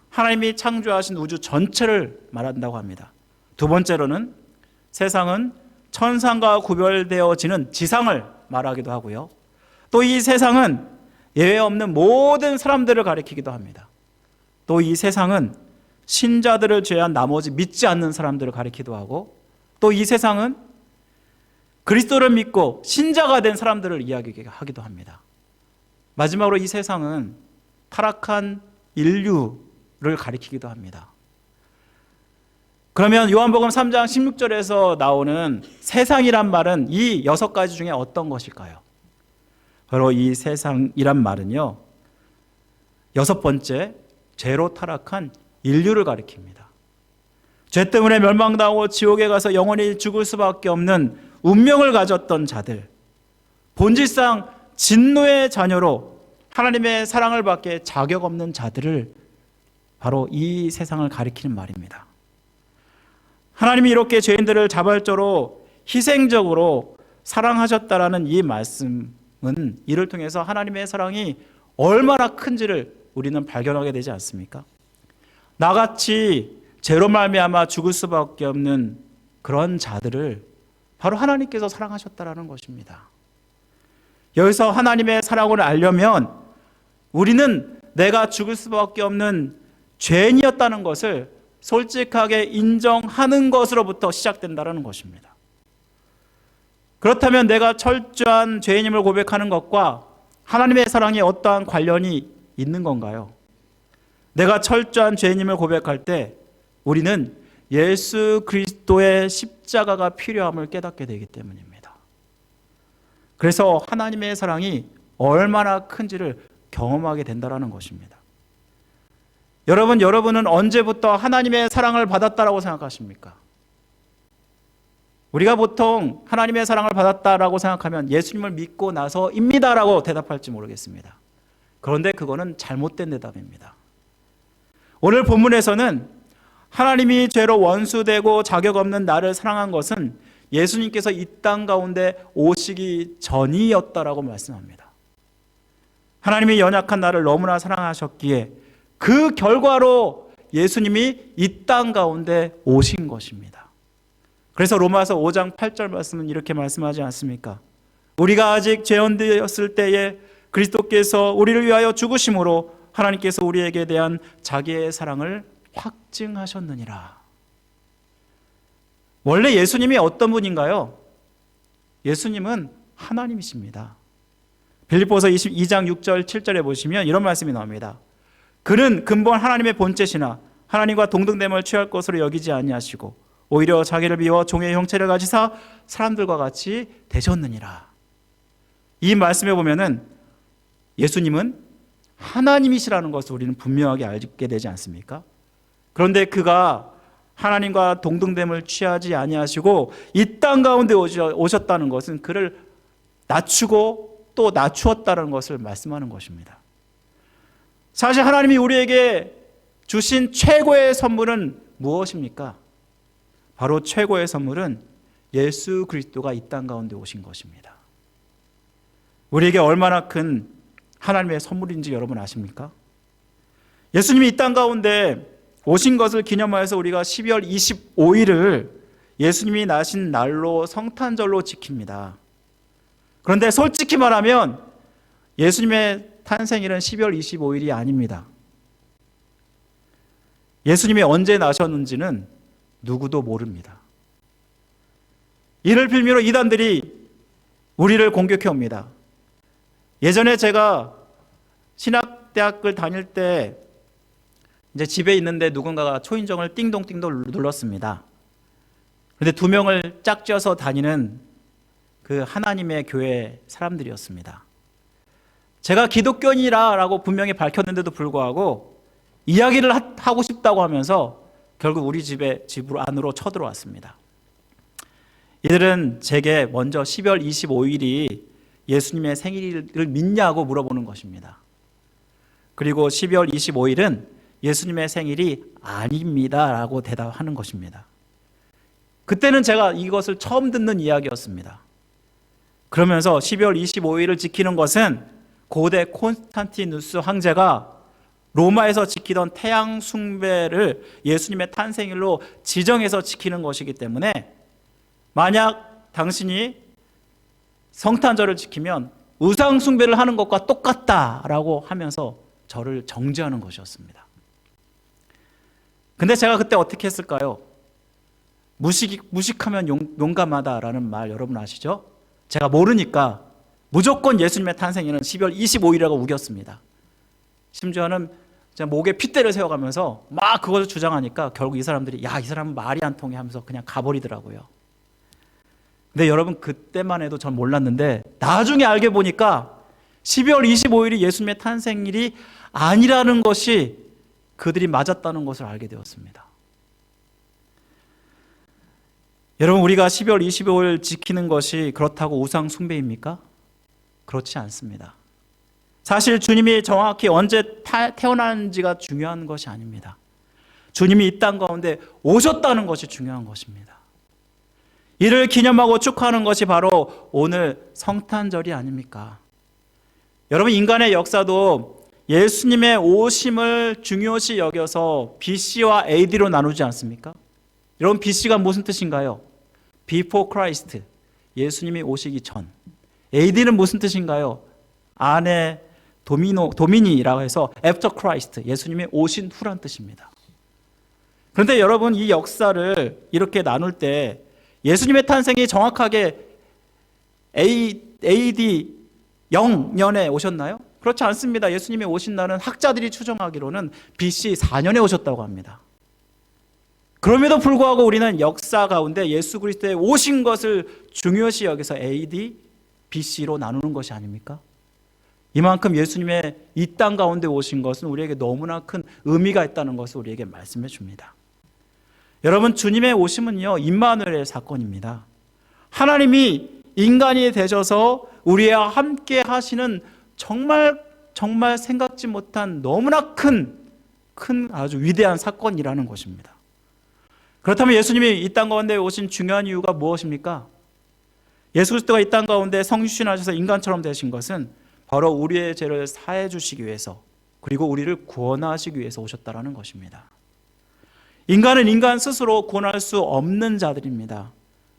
하나님이 창조하신 우주 전체를 말한다고 합니다. 두 번째로는 세상은 천상과 구별되어지는 지상을 말하기도 하고요. 또 이 세상은 예외 없는 모든 사람들을 가리키기도 합니다. 또 이 세상은 신자들을 제외한 나머지 믿지 않는 사람들을 가리키기도 하고, 또 이 세상은 그리스도를 믿고 신자가 된 사람들을 이야기하기도 합니다. 마지막으로 이 세상은 타락한 인류를 가리키기도 합니다. 그러면 요한복음 3장 16절에서 나오는 세상이란 말은 이 6가지 중에 어떤 것일까요? 바로 이 세상이란 말은요, 6번째, 죄로 타락한 인류를 가리킵니다. 죄 때문에 멸망당하고 지옥에 가서 영원히 죽을 수밖에 없는 운명을 가졌던 자들, 본질상 진노의 자녀로 하나님의 사랑을 받기에 자격 없는 자들을 바로 이 세상을 가리키는 말입니다. 하나님이 이렇게 죄인들을 자발적으로 희생적으로 사랑하셨다라는 이 말씀은 이를 통해서 하나님의 사랑이 얼마나 큰지를 우리는 발견하게 되지 않습니까? 나같이 죄로 말미암아 죽을 수밖에 없는 그런 자들을 바로 하나님께서 사랑하셨다라는 것입니다. 여기서 하나님의 사랑을 알려면 우리는 내가 죽을 수밖에 없는 죄인이었다는 것을 솔직하게 인정하는 것으로부터 시작된다는 것입니다. 그렇다면 내가 철저한 죄인임을 고백하는 것과 하나님의 사랑에 어떠한 관련이 있는 건가요? 내가 철저한 죄인임을 고백할 때 우리는 예수 그리스도의 십자가가 필요함을 깨닫게 되기 때문입니다. 그래서 하나님의 사랑이 얼마나 큰지를 경험하게 된다는 것입니다. 여러분은 언제부터 하나님의 사랑을 받았다라고 생각하십니까? 우리가 보통 하나님의 사랑을 받았다라고 생각하면 예수님을 믿고 나서입니다라고 대답할지 모르겠습니다. 그런데 그거는 잘못된 대답입니다. 오늘 본문에서는 하나님이 죄로 원수되고 자격 없는 나를 사랑한 것은 예수님께서 이 땅 가운데 오시기 전이었다라고 말씀합니다. 하나님이 연약한 나를 너무나 사랑하셨기에 그 결과로 예수님이 이 땅 가운데 오신 것입니다. 그래서 로마서 5장 8절 말씀은 이렇게 말씀하지 않습니까? 우리가 아직 죄인되었을 때에 그리스도께서 우리를 위하여 죽으심으로 하나님께서 우리에게 대한 자기의 사랑을 확증하셨느니라. 원래 예수님이 어떤 분인가요? 예수님은 하나님이십니다. 빌립보서 22장 6절 7절에 보시면 이런 말씀이 나옵니다. 그는 근본 하나님의 본체시나 하나님과 동등됨을 취할 것으로 여기지 아니하시고 오히려 자기를 비워 종의 형체를 가지사 사람들과 같이 되셨느니라. 이 말씀에 보면은 예수님은 하나님이시라는 것을 우리는 분명하게 알게 되지 않습니까? 그런데 그가 하나님과 동등됨을 취하지 아니하시고 이 땅 가운데 오셨다는 것은 그를 낮추고 또 낮추었다는 것을 말씀하는 것입니다. 사실 하나님이 우리에게 주신 최고의 선물은 무엇입니까? 바로 최고의 선물은 예수 그리스도가 이 땅 가운데 오신 것입니다. 우리에게 얼마나 큰 하나님의 선물인지 여러분 아십니까? 예수님이 이 땅 가운데 오신 것을 기념하여서 우리가 12월 25일을 예수님이 나신 날로 성탄절로 지킵니다. 그런데 솔직히 말하면 예수님의 탄생일은 12월 25일이 아닙니다. 예수님이 언제 나셨는지는 누구도 모릅니다. 이를 빌미로 이단들이 우리를 공격해 옵니다. 예전에 제가 신학대학을 다닐 때 이제 집에 있는데 누군가가 초인종을 띵동띵동 눌렀습니다. 그런데 2명을 짝지어서 다니는 그 하나님의 교회 사람들이었습니다. 제가 기독교인이라고 분명히 밝혔는데도 불구하고 이야기를 하고 싶다고 하면서 결국 우리 집 안으로 쳐들어왔습니다. 이들은 제게 먼저 12월 25일이 예수님의 생일을 믿냐고 물어보는 것입니다. 그리고 12월 25일은 예수님의 생일이 아닙니다 라고 대답하는 것입니다. 그때는 제가 이것을 처음 듣는 이야기였습니다. 그러면서 12월 25일을 지키는 것은 고대 콘스탄티누스 황제가 로마에서 지키던 태양 숭배를 예수님의 탄생일로 지정해서 지키는 것이기 때문에 만약 당신이 성탄절을 지키면 우상 숭배를 하는 것과 똑같다라고 하면서 저를 정죄하는 것이었습니다. 근데 제가 그때 어떻게 했을까요? 무식하면 용감하다라는 말 여러분 아시죠? 제가 모르니까 무조건 예수님의 탄생일은 12월 25일이라고 우겼습니다. 심지어는 제가 목에 핏대를 세워가면서 막 그것을 주장하니까 결국 이 사람들이 야, 이 사람은 말이 안 통해 하면서 그냥 가버리더라고요. 근데 여러분 그때만 해도 전 몰랐는데 나중에 알게 보니까 12월 25일이 예수님의 탄생일이 아니라는 것이 그들이 맞았다는 것을 알게 되었습니다. 여러분 우리가 12월 25일 지키는 것이 그렇다고 우상 숭배입니까? 그렇지 않습니다. 사실 주님이 정확히 언제 태어난지가 중요한 것이 아닙니다. 주님이 이 땅 가운데 오셨다는 것이 중요한 것입니다. 이를 기념하고 축하하는 것이 바로 오늘 성탄절이 아닙니까? 여러분 인간의 역사도 예수님의 오심을 중요시 여겨서 BC와 AD로 나누지 않습니까? 여러분 BC가 무슨 뜻인가요? Before Christ, 예수님이 오시기 전. AD는 무슨 뜻인가요? 안에 도미니라고 해서 After Christ, 예수님이 오신 후란 뜻입니다. 그런데 여러분 이 역사를 이렇게 나눌 때 예수님의 탄생이 정확하게 AD 0년에 오셨나요? 그렇지 않습니다. 예수님이 오신 날은 학자들이 추정하기로는 BC 4년에 오셨다고 합니다. 그럼에도 불구하고 우리는 역사 가운데 예수 그리스도의 오신 것을 중요시 여기서 AD, BC로 나누는 것이 아닙니까? 이만큼 예수님의 이 땅 가운데 오신 것은 우리에게 너무나 큰 의미가 있다는 것을 우리에게 말씀해 줍니다. 여러분 주님의 오심은요 임마누엘의 사건입니다. 하나님이 인간이 되셔서 우리와 함께 하시는 정말 생각지 못한 너무나 큰 아주 위대한 사건이라는 것입니다. 그렇다면 예수님이 이 땅 가운데 오신 중요한 이유가 무엇입니까? 예수 그리스도가 이 땅 가운데 성육신하셔서 인간처럼 되신 것은 바로 우리의 죄를 사해 주시기 위해서 그리고 우리를 구원하시기 위해서 오셨다라는 것입니다. 인간은 인간 스스로 구원할 수 없는 자들입니다.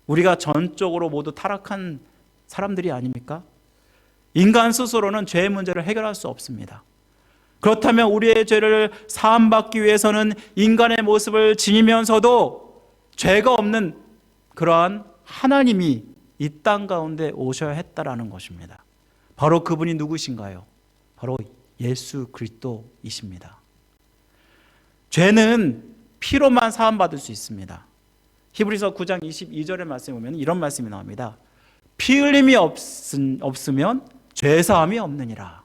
우리가 전적으로 모두 타락한 사람들이 아닙니까? 인간 스스로는 죄의 문제를 해결할 수 없습니다. 그렇다면 우리의 죄를 사함받기 위해서는 인간의 모습을 지니면서도 죄가 없는 그러한 하나님이 이 땅 가운데 오셔야 했다라는 것입니다. 바로 그분이 누구신가요? 바로 예수 그리스도이십니다. 죄는 피로만 사함받을 수 있습니다. 히브리서 9장 22절의 말씀에 보면 이런 말씀이 나옵니다. 피 흘림이 없으면 죄사함이 없느니라.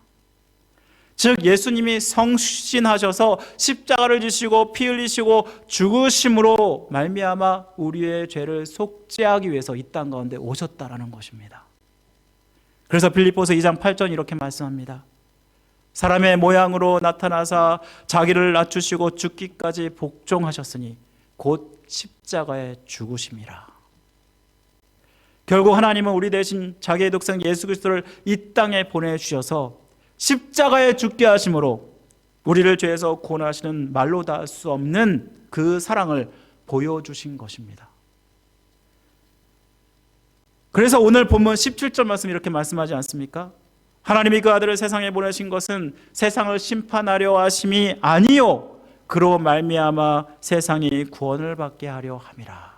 즉 예수님이 성신하셔서 십자가를 지시고 피 흘리시고 죽으심으로 말미암아 우리의 죄를 속죄하기 위해서 이 땅 가운데 오셨다라는 것입니다. 그래서 빌립보서 2장 8절 이렇게 말씀합니다. 사람의 모양으로 나타나사 자기를 낮추시고 죽기까지 복종하셨으니 곧 십자가에 죽으심이라. 결국 하나님은 우리 대신 자기의 독생 예수 그리스도를 이 땅에 보내주셔서 십자가에 죽게 하심으로 우리를 죄에서 구원하시는 말로 다 할 수 없는 그 사랑을 보여주신 것입니다. 그래서 오늘 본문 17절 말씀 이렇게 말씀하지 않습니까? 하나님이 그 아들을 세상에 보내신 것은 세상을 심판하려 하심이 아니요 그로 말미암아 세상이 구원을 받게 하려 함이라.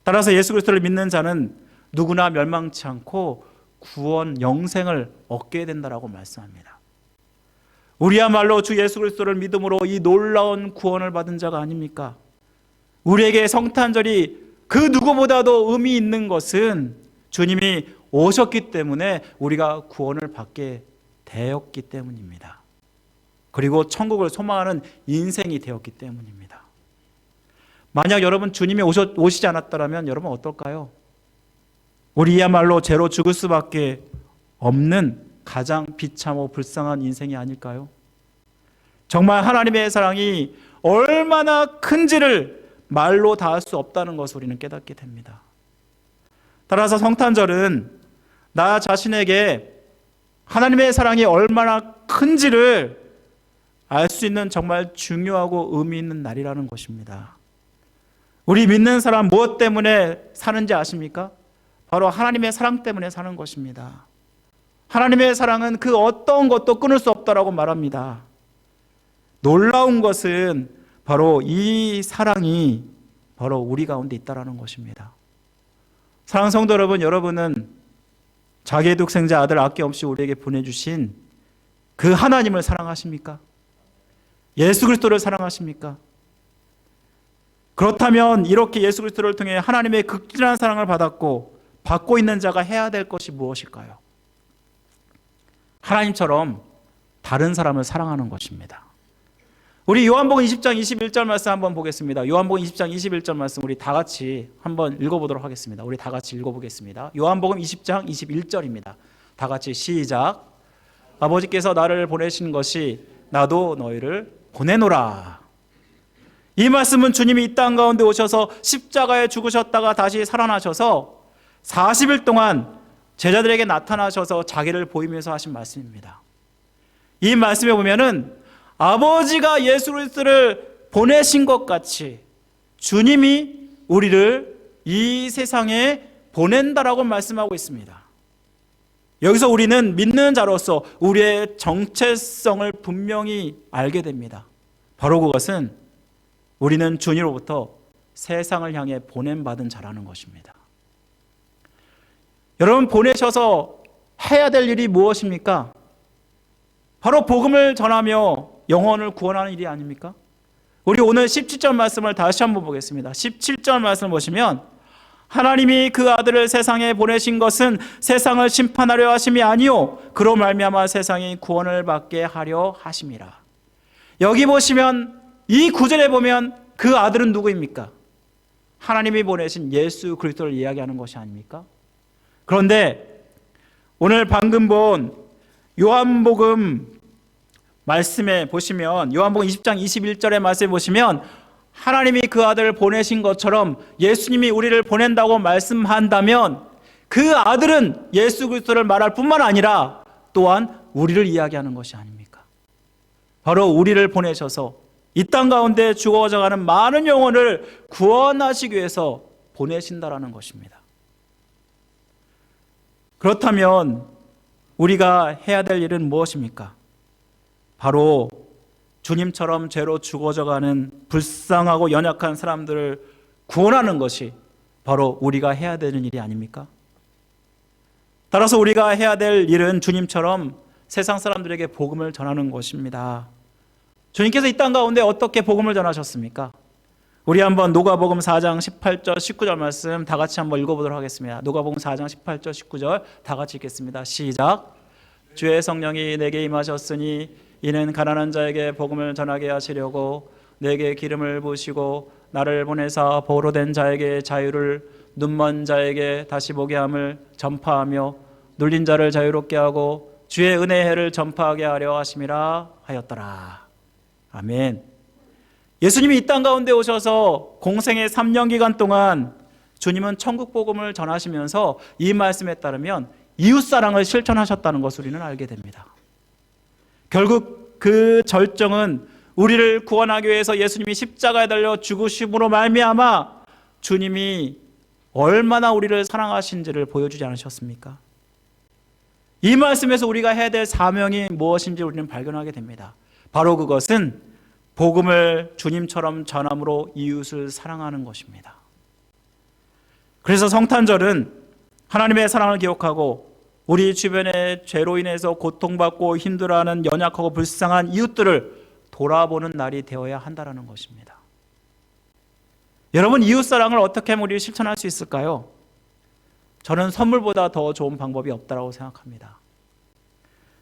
따라서 예수 그리스도를 믿는 자는 누구나 멸망치 않고 구원 영생을 얻게 된다라고 말씀합니다. 우리야말로 주 예수 그리스도를 믿음으로 이 놀라운 구원을 받은 자가 아닙니까? 우리에게 성탄절이 그 누구보다도 의미 있는 것은 주님이 오셨기 때문에 우리가 구원을 받게 되었기 때문입니다. 그리고 천국을 소망하는 인생이 되었기 때문입니다. 만약 여러분 주님이 오시지 않았더라면 여러분 어떨까요? 우리야말로 죄로 죽을 수밖에 없는 가장 비참하고 불쌍한 인생이 아닐까요? 정말 하나님의 사랑이 얼마나 큰지를 말로 다 할 수 없다는 것을 우리는 깨닫게 됩니다. 따라서 성탄절은 나 자신에게 하나님의 사랑이 얼마나 큰지를 알 수 있는 정말 중요하고 의미 있는 날이라는 것입니다. 우리 믿는 사람 무엇 때문에 사는지 아십니까? 바로 하나님의 사랑 때문에 사는 것입니다. 하나님의 사랑은 그 어떤 것도 끊을 수 없다라고 말합니다. 놀라운 것은 바로 이 사랑이 바로 우리 가운데 있다라는 것입니다. 사랑하는 성도 여러분, 여러분은 자기의 독생자 아들 아낌없이 우리에게 보내주신 그 하나님을 사랑하십니까? 예수 그리스도를 사랑하십니까? 그렇다면 이렇게 예수 그리스도를 통해 하나님의 극진한 사랑을 받고 있는 자가 해야 될 것이 무엇일까요? 하나님처럼 다른 사람을 사랑하는 것입니다. 우리 요한복음 20장 21절 말씀 한번 보겠습니다. 요한복음 20장 21절 말씀 우리 다 같이 한번 읽어보도록 하겠습니다. 우리 다 같이 읽어보겠습니다. 요한복음 20장 21절입니다. 다 같이 시작. 아버지께서 나를 보내신 것이 나도 너희를 보내노라. 이 말씀은 주님이 이 땅 가운데 오셔서 십자가에 죽으셨다가 다시 살아나셔서 40일 동안 제자들에게 나타나셔서 자기를 보이면서 하신 말씀입니다. 이 말씀에 보면은 아버지가 예수 그리스도를 보내신 것 같이 주님이 우리를 이 세상에 보낸다라고 말씀하고 있습니다. 여기서 우리는 믿는 자로서 우리의 정체성을 분명히 알게 됩니다. 바로 그것은 우리는 주님으로부터 세상을 향해 보냄받은 자라는 것입니다. 여러분, 보내셔서 해야 될 일이 무엇입니까? 바로 복음을 전하며 영혼을 구원하는 일이 아닙니까? 우리 오늘 17절 말씀을 다시 한번 보겠습니다. 17절 말씀을 보시면 하나님이 그 아들을 세상에 보내신 것은 세상을 심판하려 하심이 아니요 그로 말미암아 세상이 구원을 받게 하려 하심이라. 여기 보시면 이 구절에 보면 그 아들은 누구입니까? 하나님이 보내신 예수 그리스도를 이야기하는 것이 아닙니까? 그런데 오늘 방금 본 요한복음 말씀에 보시면 요한복음 20장 21절의 말씀에 보시면 하나님이 그 아들을 보내신 것처럼 예수님이 우리를 보낸다고 말씀한다면 그 아들은 예수 그리스도를 말할 뿐만 아니라 또한 우리를 이야기하는 것이 아닙니까? 바로 우리를 보내셔서 이 땅 가운데 죽어져가는 많은 영혼을 구원하시기 위해서 보내신다라는 것입니다. 그렇다면 우리가 해야 될 일은 무엇입니까? 바로 주님처럼 죄로 죽어져가는 불쌍하고 연약한 사람들을 구원하는 것이 바로 우리가 해야 되는 일이 아닙니까? 따라서 우리가 해야 될 일은 주님처럼 세상 사람들에게 복음을 전하는 것입니다. 주님께서 이 땅 가운데 어떻게 복음을 전하셨습니까? 우리 한번 누가복음 4장 18절 19절 말씀 다 같이 한번 읽어보도록 하겠습니다. 누가복음 4장 18절 19절 다 같이 읽겠습니다. 시작. 주의 성령이 내게 임하셨으니 이는 가난한 자에게 복음을 전하게 하시려고 내게 기름을 부으시고 나를 보내사 보로 된 자에게 자유를 눈먼 자에게 다시 보게 함을 전파하며 눌린 자를 자유롭게 하고 주의 은혜의 해를 전파하게 하려 하심이라 하였더라. 아멘. 예수님이 이 땅 가운데 오셔서 공생의 3년 기간 동안 주님은 천국 복음을 전하시면서 이 말씀에 따르면 이웃사랑을 실천하셨다는 것을 우리는 알게 됩니다. 결국 그 절정은 우리를 구원하기 위해서 예수님이 십자가에 달려 죽으심으로 말미암아 주님이 얼마나 우리를 사랑하신지를 보여주지 않으셨습니까? 이 말씀에서 우리가 해야 될 사명이 무엇인지 우리는 발견하게 됩니다. 바로 그것은 복음을 주님처럼 전함으로 이웃을 사랑하는 것입니다. 그래서 성탄절은 하나님의 사랑을 기억하고 우리 주변의 죄로 인해서 고통받고 힘들어하는 연약하고 불쌍한 이웃들을 돌아보는 날이 되어야 한다는 것입니다. 여러분, 이웃사랑을 어떻게 하면 우리 실천할 수 있을까요? 저는 선물보다 더 좋은 방법이 없다고 생각합니다.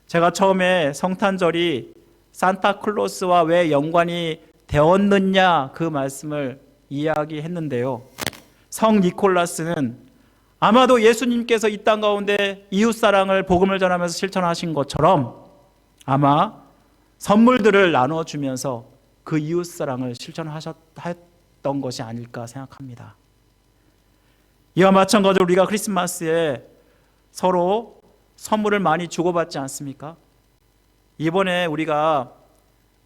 제가 처음에 성탄절이 산타클로스와 왜 연관이 되었느냐 그 말씀을 이야기했는데요. 성 니콜라스는 아마도 예수님께서 이 땅 가운데 이웃사랑을 복음을 전하면서 실천하신 것처럼 아마 선물들을 나눠주면서 그 이웃사랑을 실천하셨던 것이 아닐까 생각합니다. 이와 마찬가지로 우리가 크리스마스에 서로 선물을 많이 주고받지 않습니까? 이번에 우리가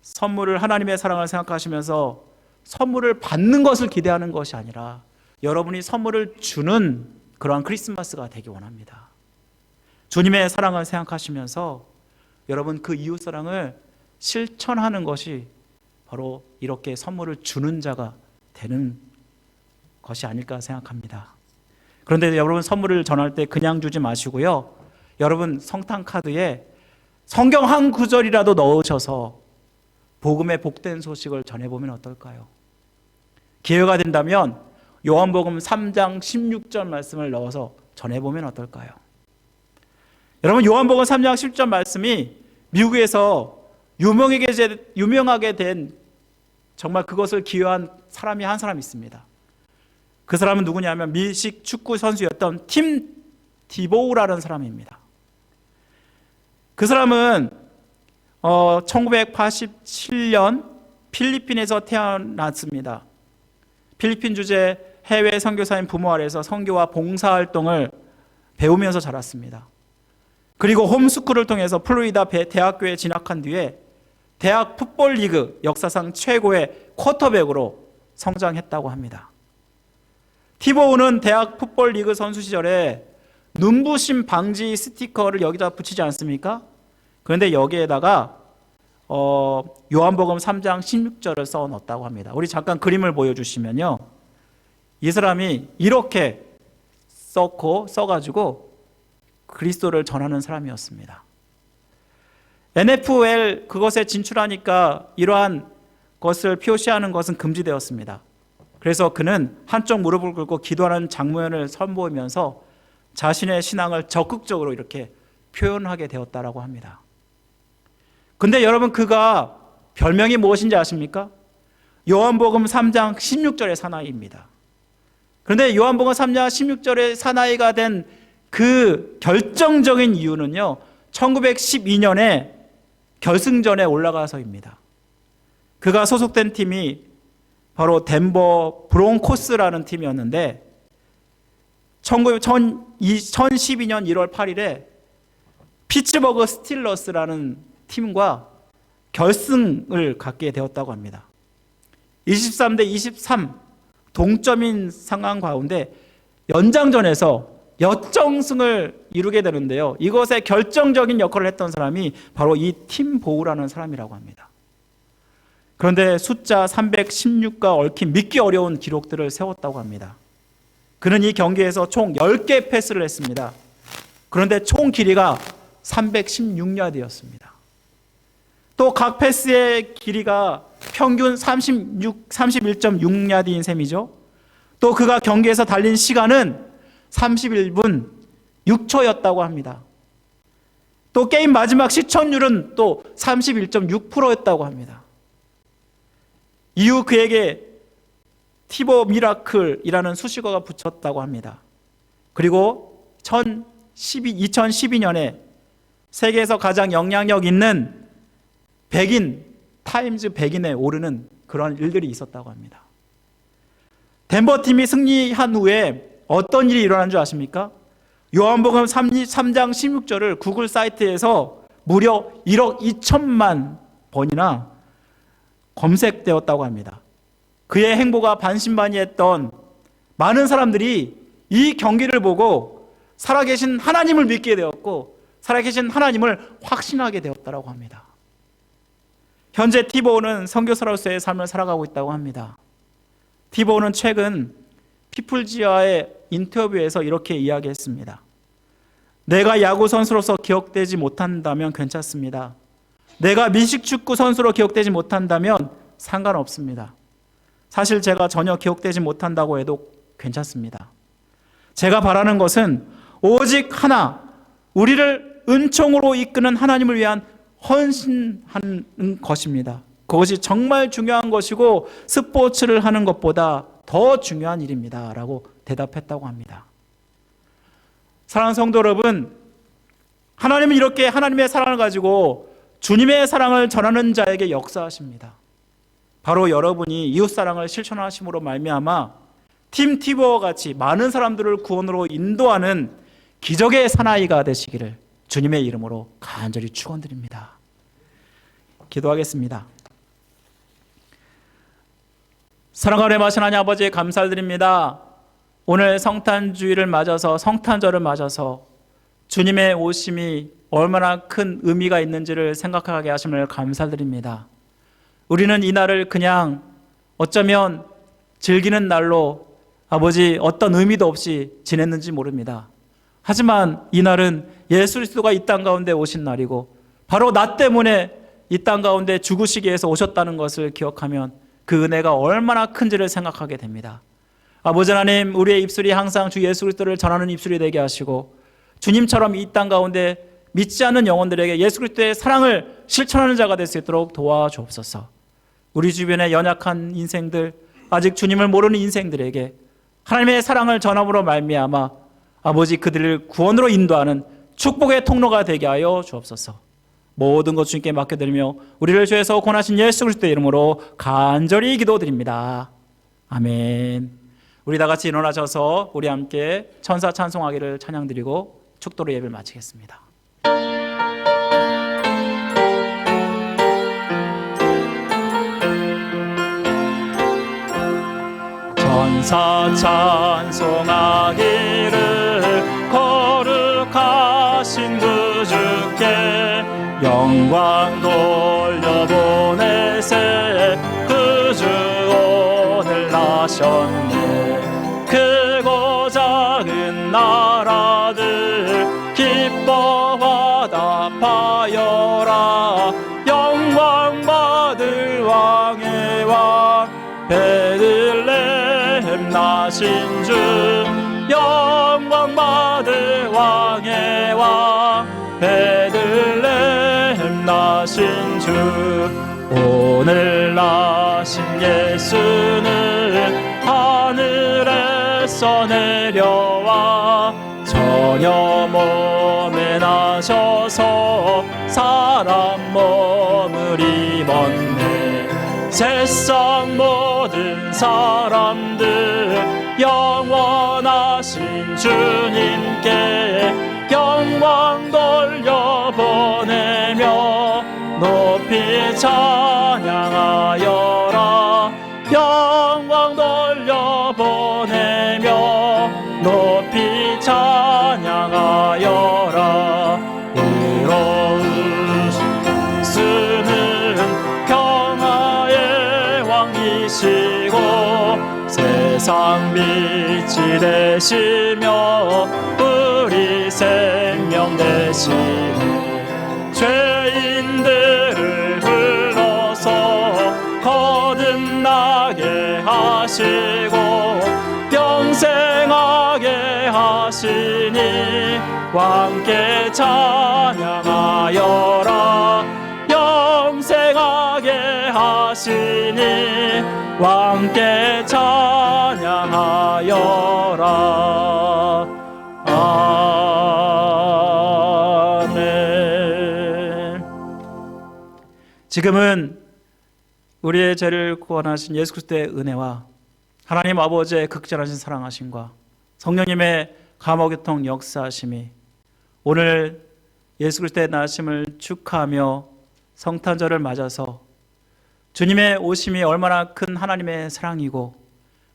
선물을 하나님의 사랑을 생각하시면서 선물을 받는 것을 기대하는 것이 아니라 여러분이 선물을 주는 그러한 크리스마스가 되기 원합니다. 주님의 사랑을 생각하시면서 여러분 그 이웃 사랑을 실천하는 것이 바로 이렇게 선물을 주는 자가 되는 것이 아닐까 생각합니다. 그런데 여러분 선물을 전할 때 그냥 주지 마시고요. 여러분 성탄 카드에 성경 한 구절이라도 넣으셔서 복음의 복된 소식을 전해보면 어떨까요? 기회가 된다면 요한복음 3장 16절 말씀을 넣어서 전해보면 어떨까요? 여러분 요한복음 3장 10절 말씀이 미국에서 유명하게 된 정말 그것을 기여한 사람이 한 사람 있습니다. 그 사람은 누구냐면 미식 축구 선수였던 팀 디보우라는 사람입니다. 그 사람은 1987년 필리핀에서 태어났습니다. 필리핀 주재 해외 선교사인 부모 아래에서 선교와 봉사활동을 배우면서 자랐습니다. 그리고 홈스쿨을 통해서 플로리다 대학교에 진학한 뒤에 대학 풋볼 리그 역사상 최고의 쿼터백으로 성장했다고 합니다. 티보우는 대학 풋볼 리그 선수 시절에 눈부심 방지 스티커를 여기다 붙이지 않습니까? 그런데 여기에다가 요한복음 3장 16절을 써 넣었다고 합니다. 우리 잠깐 그림을 보여주시면요, 이 사람이 이렇게 써가지고 그리스도를 전하는 사람이었습니다. NFL 그것에 진출하니까 이러한 것을 표시하는 것은 금지되었습니다. 그래서 그는 한쪽 무릎을 꿇고 기도하는 장면을 선보이면서 자신의 신앙을 적극적으로 이렇게 표현하게 되었다라고 합니다. 근데 여러분 그가 별명이 무엇인지 아십니까? 요한복음 3장 16절의 사나이입니다. 그런데 요한복음 3장 16절의 사나이가 된 그 결정적인 이유는요, 1912년에 결승전에 올라가서입니다. 그가 소속된 팀이 바로 덴버 브론코스라는 팀이었는데 2012년 1월 8일에 피츠버그 스틸러스라는 팀과 결승을 갖게 되었다고 합니다. 23대 23 동점인 상황 가운데 연장전에서 역정승을 이루게 되는데요, 이것에 결정적인 역할을 했던 사람이 바로 이 팀 보우라는 사람이라고 합니다. 그런데 숫자 316과 얽힌 믿기 어려운 기록들을 세웠다고 합니다. 그는 이 경기에서 총 10개 패스를 했습니다. 그런데 총 길이가 316야드였습니다. 또 각 패스의 길이가 평균 31.6야드인 셈이죠. 또 그가 경기에서 달린 시간은 31분 6초였다고 합니다. 또 게임 마지막 시청률은 또 31.6%였다고 합니다. 이후 그에게 티보 미라클이라는 수식어가 붙였다고 합니다. 그리고 2012년에 세계에서 가장 영향력 있는 타임즈 100인에 오르는 그런 일들이 있었다고 합니다. 덴버 팀이 승리한 후에 어떤 일이 일어난 줄 아십니까? 요한복음 3장 16절을 구글 사이트에서 무려 1억 2천만 번이나 검색되었다고 합니다. 그의 행보가 반신반의했던 많은 사람들이 이 경기를 보고 살아계신 하나님을 믿게 되었고 살아계신 하나님을 확신하게 되었다고 합니다. 현재 티보우는 선교사로서의 삶을 살아가고 있다고 합니다. 티보우는 최근 피플지와의 인터뷰에서 이렇게 이야기했습니다. 내가 야구 선수로서 기억되지 못한다면 괜찮습니다. 내가 미식축구 선수로 기억되지 못한다면 상관없습니다. 사실 제가 전혀 기억되지 못한다고 해도 괜찮습니다. 제가 바라는 것은 오직 하나, 우리를 은총으로 이끄는 하나님을 위한 헌신하는 것입니다. 그것이 정말 중요한 것이고 스포츠를 하는 것보다 더 중요한 일입니다 라고 대답했다고 합니다. 사랑하는 성도 여러분, 하나님은 이렇게 하나님의 사랑을 가지고 주님의 사랑을 전하는 자에게 역사하십니다. 바로 여러분이 이웃사랑을 실천하심으로 말미암아 팀 티보와 같이 많은 사람들을 구원으로 인도하는 기적의 사나이가 되시기를 주님의 이름으로 간절히 축원드립니다. 기도하겠습니다. 사랑하는 마신 하나님 아버지 감사드립니다. 오늘 성탄주의를 맞아서 성탄절을 맞아서 주님의 오심이 얼마나 큰 의미가 있는지를 생각하게 하심을 감사드립니다. 우리는 이 날을 그냥 어쩌면 즐기는 날로 아버지 어떤 의미도 없이 지냈는지 모릅니다. 하지만 이 날은 예수 그리스도가 이 땅 가운데 오신 날이고 바로 나 때문에 이 땅 가운데 죽으시기 위해서 오셨다는 것을 기억하면 그 은혜가 얼마나 큰지를 생각하게 됩니다. 아버지 하나님, 우리의 입술이 항상 주 예수 그리스도를 전하는 입술이 되게 하시고 주님처럼 이 땅 가운데 믿지 않는 영혼들에게 예수 그리스도의 사랑을 실천하는 자가 될 수 있도록 도와주옵소서. 우리 주변의 연약한 인생들, 아직 주님을 모르는 인생들에게 하나님의 사랑을 전함으로 말미암아 아버지 그들을 구원으로 인도하는 축복의 통로가 되게 하여 주옵소서. 모든 것 주님께 맡겨드리며 우리를 죄에서 구원하신 예수 그리스도의 이름으로 간절히 기도드립니다. 아멘. 우리 다 같이 일어나셔서 우리 함께 천사 찬송하기를 찬양드리고 축도로 예배를 마치겠습니다. 천사 찬송하기를 거룩하신 그 주께 영광 돌려보내세. 그 주 오늘 나셨네. 크고 작은 나라들 기뻐 화답하여라. 영광 받을 왕의 왕 베들레헴 나신 주. 영광 받을 왕의 왕 베들레헴 나신 주. 오늘 나신 예수는 하늘에서 내려와 처녀 몸에 나셔서 사람 몸을 입었네. 세상 모든 사람들 영원하신 주님께 영광 돌려보내며 높이 찬양하여라. 영광 돌려보내며 높이 찬양하여라. 의로우신 예수는 평화의 왕이시고 세상 빛이 되시며 우리 생명 되시네. 죄인들을 불러서 거듭나게 하시고 영생하게 하시니 왕께 찬양하여라. 영생하게 하시니 왕께 찬양하여라. 아멘. 지금은 우리의 죄를 구원하신 예수 그리스도의 은혜와 하나님 아버지의 극진하신 사랑하심과 성령님의 감화교통 역사하심이 오늘 예수 그리스도의 나심을 축하하며 성탄절을 맞아서 주님의 오심이 얼마나 큰 하나님의 사랑이고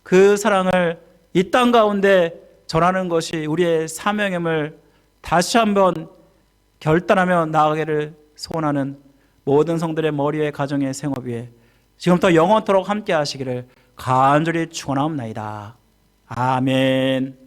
그 사랑을 이 땅 가운데 전하는 것이 우리의 사명임을 다시 한번 결단하며 나아가기를 소원하는 모든 성들의 머리에 가정의 생업 위에 지금부터 영원토록 함께 하시기를 간절히 축원하옵나이다. 아멘.